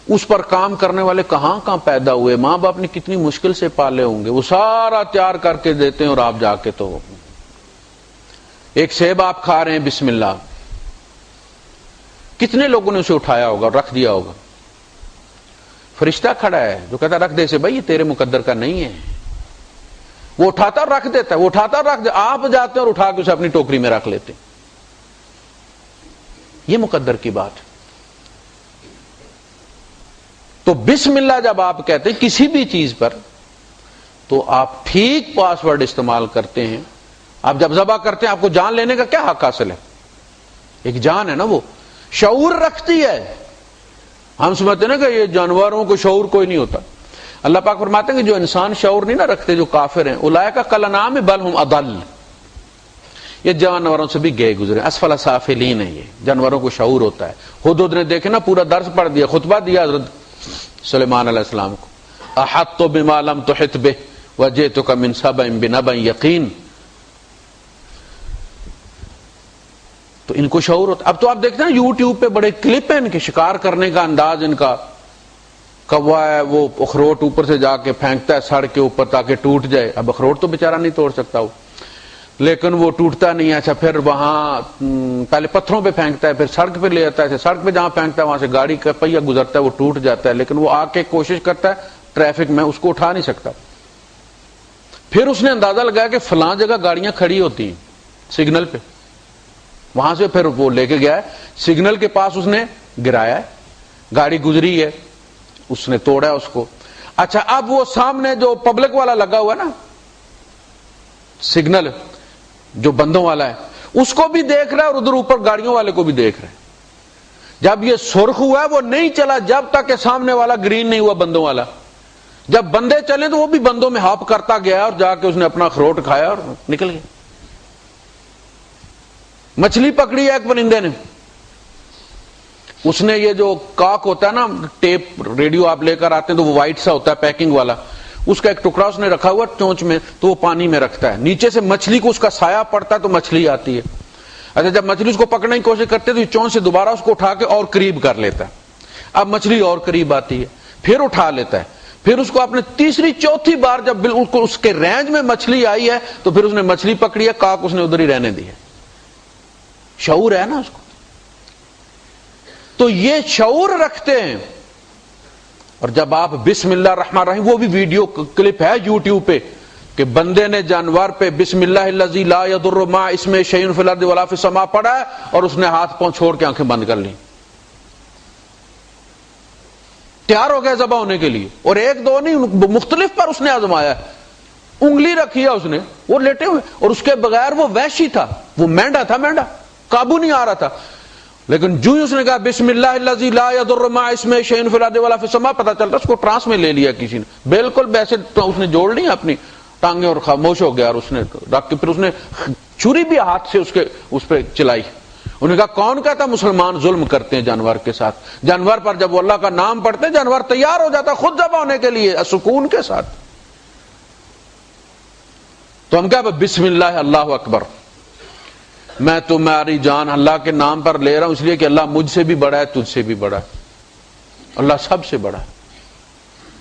اس پر کام کرنے والے کہاں کہاں پیدا ہوئے، ماں باپ نے کتنی مشکل سے پالے ہوں گے، وہ سارا تیار کر کے دیتے ہیں، اور آپ جا کے تو ایک سیب آپ کھا رہے ہیں، بسم اللہ، کتنے لوگوں نے اسے اٹھایا ہوگا، رکھ دیا ہوگا، فرشتہ کھڑا ہے جو کہتا رکھ دے سے بھائی، یہ تیرے مقدر کا نہیں ہے، وہ اٹھاتا اور رکھ دیتا ہے، وہ اٹھاتا اور رکھ دیتا، آپ جاتے ہیں اور اٹھا کے اسے اپنی ٹوکری میں رکھ لیتے، یہ مقدر کی بات۔ تو بسم اللہ جب آپ کہتے ہیں کسی بھی چیز پر، تو آپ ٹھیک پاس ورڈ استعمال کرتے ہیں۔ آپ جب ذبح کرتے ہیں آپ کو جان لینے کا کیا حق حاصل ہے؟ ایک جان ہے نا، وہ شعور رکھتی ہے۔ ہم سمجھتے ہیں نا کہ یہ جانوروں کو شعور کوئی نہیں ہوتا، اللہ پاک فرماتے ہیں کہ جو انسان شعور نہیں نہ رکھتے، جو کافر ہیں، اولئک کالانعام بل هم اضل، یہ جانوروں سے بھی گئے گزرے، اسفل سافلین ہے، یہ جانوروں کو شعور ہوتا ہے۔ ہدہد نے دیکھے نا، پورا درس پڑھ دیا، خطبہ دیا حضرت سلیمان علیہ السلام کو، احطت بما لم تحط به وجئتک من سبأ بنبأ یقین، تو ان کو شعور ہوتا۔ اب تو آپ دیکھتے ہیں یوٹیوب پہ بڑے کلپ ہیں ان کے، شکار کرنے کا انداز ان کا، کوا ہے وہ اخروٹ اوپر سے جا کے پھینکتا ہے سڑک کے اوپر تاکہ ٹوٹ جائے، اب اخروٹ تو بیچارہ نہیں توڑ سکتا وہ، لیکن وہ ٹوٹتا نہیں ہے، اچھا پھر وہاں پہلے پتھروں پہ پھینکتا ہے، پھر سڑک پہ لے آتا ہے، سڑک پہ جہاں پھینکتا ہے وہاں سے گاڑی کا پہیہ گزرتا ہے، وہ ٹوٹ جاتا ہے، لیکن وہ آ کے کوشش کرتا ہے ٹریفک میں، اس کو اٹھا نہیں سکتا۔ پھر اس نے اندازہ لگایا کہ فلاں جگہ گاڑیاں کھڑی ہوتی ہیں سگنل پہ، وہاں سے پھر وہ لے کے گیا ہے، سگنل کے پاس اس نے گرایا ہے، گاڑی گزری ہے، اس نے توڑا اس کو۔ اچھا اب وہ سامنے جو پبلک والا لگا ہوا ہے نا سگنل، جو بندوں والا ہے، اس کو بھی دیکھ رہا ہے اور ادھر اوپر گاڑیوں والے کو بھی دیکھ رہا ہے۔ جب یہ سرخ ہوا ہے وہ نہیں چلا جب تک کہ سامنے والا گرین نہیں ہوا بندوں والا، جب بندے چلے تو وہ بھی بندوں میں ہاپ کرتا گیا اور جا کے اس نے اپنا اخروٹ کھایا اور نکل گیا۔ مچھلی پکڑی ہے ایک پرندے نے، اس نے یہ جو کاک ہوتا ہے نا، ٹیپ ریڈیو آپ لے کر آتے ہیں تو وہ وائٹ سا ہوتا ہے پیکنگ والا، اس کا ایک ٹکڑا اس نے رکھا ہوا چونچ میں، تو وہ پانی میں رکھتا ہے، نیچے سے مچھلی کو اس کا سایہ پڑتا ہے تو مچھلی آتی ہے۔ اچھا جب مچھلی اس کو پکڑنے کی کوشش کرتے تو یہ چونچ سے دوبارہ اس کو اٹھا کے اور قریب کر لیتا ہے، اب مچھلی اور قریب آتی ہے، پھر اٹھا لیتا ہے، پھر اس کو اپنے تیسری چوتھی بار جب بالکل اس کے رینج میں مچھلی آئی ہے تو پھر اس نے مچھلی پکڑی ہے، کاک اس نے ادھر ہی رہنے دی ہے۔ شعور ہے نا اس کو، تو یہ شعور رکھتے ہیں۔ اور جب آپ بسم اللہ الرحمن الرحیم، وہ بھی ویڈیو کلپ ہے یوٹیوب پہ کہ بندے نے جانور پہ بسم اللہ الذی لا یضر مع اسمہ شیء فی الارض ولا فی السماء پڑھا ہے اور اس نے ہاتھ پاؤں چھوڑ کے آنکھیں بند کر لی، تیار ہو گیا ذبح ہونے کے لیے، اور ایک دو نہیں، مختلف پر اس نے آزمایا ہے، انگلی رکھی ہے اس نے، وہ لیٹے ہوئے، اور اس کے بغیر وہ وحشی تھا، وہ مینڈا تھا، مینڈا قابو نہیں آ رہا تھا، لیکن جو ہی اس نے کہا بسم اللہ الذی لا یضر مع اسمہ شیء فی الارض ولا فی السماء، پتہ چلتا اس کو ٹرانس میں لے لیا کسی نے، بالکل ویسے اس نے جوڑ لی اپنی ٹانگیں اور خاموش ہو گیا، اور اس نے رکھ کے پھر اس نے چھری بھی ہاتھ سے اس پہ چلائی۔ انہوں نے کہا کون کہتا مسلمان ظلم کرتے ہیں جانور کے ساتھ؟ جانور پر جب وہ اللہ کا نام پڑھتے ہیں جانور تیار ہو جاتا خود ذبح ہونے کے لیے سکون کے ساتھ۔ تو ہم کہا بسم اللہ اللہ اکبر، میں تمہاری جان اللہ کے نام پر لے رہا ہوں، اس لیے کہ اللہ مجھ سے بھی بڑا ہے، تجھ سے بھی بڑا ہے، اللہ سب سے بڑا ہے،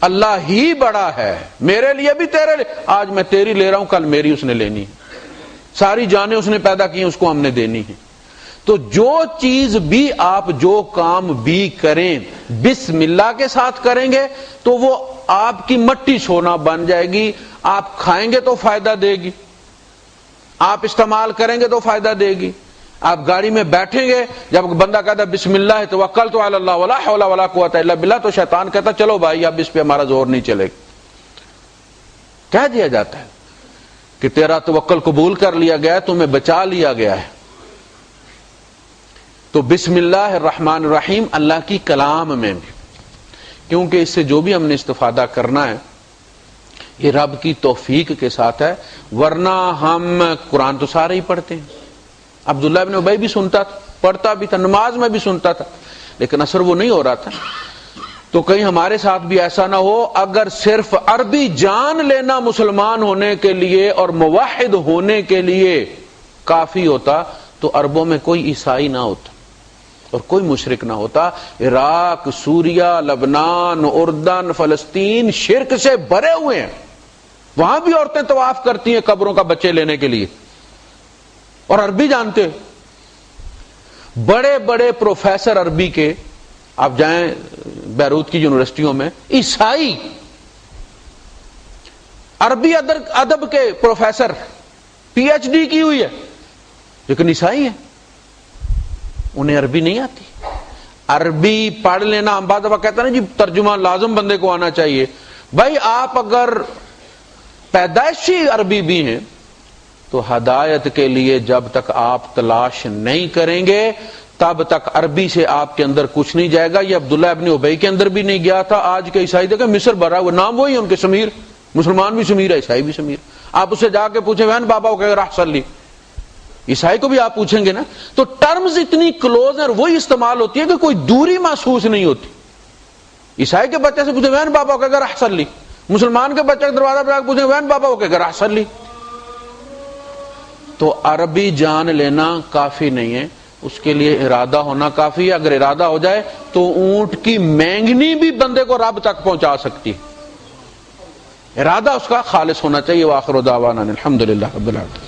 اللہ ہی بڑا ہے، میرے لیے بھی تیرے لیے، آج میں تیری لے رہا ہوں، کل میری اس نے لینی ہے، ساری جانیں اس نے پیدا کی ہیں، اس کو ہم نے دینی ہے۔ تو جو چیز بھی آپ جو کام بھی کریں بسم اللہ کے ساتھ کریں گے تو وہ آپ کی مٹی سونا بن جائے گی، آپ کھائیں گے تو فائدہ دے گی، آپ استعمال کریں گے تو فائدہ دے گی۔ آپ گاڑی میں بیٹھیں گے، جب بندہ کہتا ہے بسم اللہ توکلت علی اللہ ولا حول ولا قوت الا باللہ، تو شیطان کہتا چلو بھائی اب اس پہ ہمارا زور نہیں چلے گا، کہہ دیا جاتا ہے کہ تیرا توکل قبول کر لیا گیا ہے، تمہیں بچا لیا گیا ہے۔ تو بسم اللہ الرحمن الرحیم اللہ کی کلام میں بھی، کیونکہ اس سے جو بھی ہم نے استفادہ کرنا ہے یہ رب کی توفیق کے ساتھ ہے، ورنہ ہم قرآن تو سارے ہی پڑھتے ہیں، عبداللہ ابن ابی بھی سنتا تھا، پڑھتا بھی تھا، نماز میں بھی سنتا تھا، لیکن اثر وہ نہیں ہو رہا تھا۔ تو کہیں ہمارے ساتھ بھی ایسا نہ ہو اگر صرف عربی جان لینا مسلمان ہونے کے لیے اور موحد ہونے کے لیے کافی ہوتا تو عربوں میں کوئی عیسائی نہ ہوتا اور کوئی مشرک نہ ہوتا. عراق، سوریہ، لبنان، اردن، فلسطین شرک سے بھرے ہوئے ہیں. وہاں بھی عورتیں طواف کرتی ہیں قبروں کا بچے لینے کے لیے اور عربی جانتے. بڑے بڑے پروفیسر عربی کے آپ جائیں بیروت کی یونیورسٹیوں میں، عیسائی عربی ادب کے پروفیسر، پی ایچ ڈی کی ہوئی ہے لیکن عیسائی ہیں، انہیں عربی نہیں آتی. عربی پڑھ لینا، ہم بعض دفعہ کہتے ہیں نا جی ترجمہ لازم بندے کو آنا چاہیے. بھائی آپ اگر پیدائشی عربی بھی ہیں تو ہدایت کے لیے جب تک آپ تلاش نہیں کریں گے تب تک عربی سے آپ کے اندر کچھ نہیں جائے گا. یہ عبداللہ ابن ابی کے اندر بھی نہیں گیا تھا. آج کے عیسائی دیکھیں مصر بھرا ہوا، نام وہی ان کے سمیر، مسلمان بھی سمیر ہے، عیسائی بھی سمیر. آپ اس سے جا کے پوچھیں وین بابا کو کہے راہ صلی، عیسائی کو بھی آپ پوچھیں گے نا. تو ٹرمز اتنی کلوز ہیں اور وہی استعمال ہوتی ہے کہ کوئی دوری محسوس نہیں ہوتی. عیسائی کے بچے سے پوچھیں وین بابا کو کہے راہ صلی، مسلمان کے بچے کے دروازہ پہ آ کے پوچھیں وین بابا کو کہے راہ صلی. تو عربی جان لینا کافی نہیں ہے، اس کے لیے ارادہ ہونا کافی ہے. اگر ارادہ ہو جائے تو اونٹ کی مینگنی بھی بندے کو رب تک پہنچا سکتی ہے. ارادہ اس کا خالص ہونا چاہیے. وآخر دعوانا الحمدللہ رب العالمین.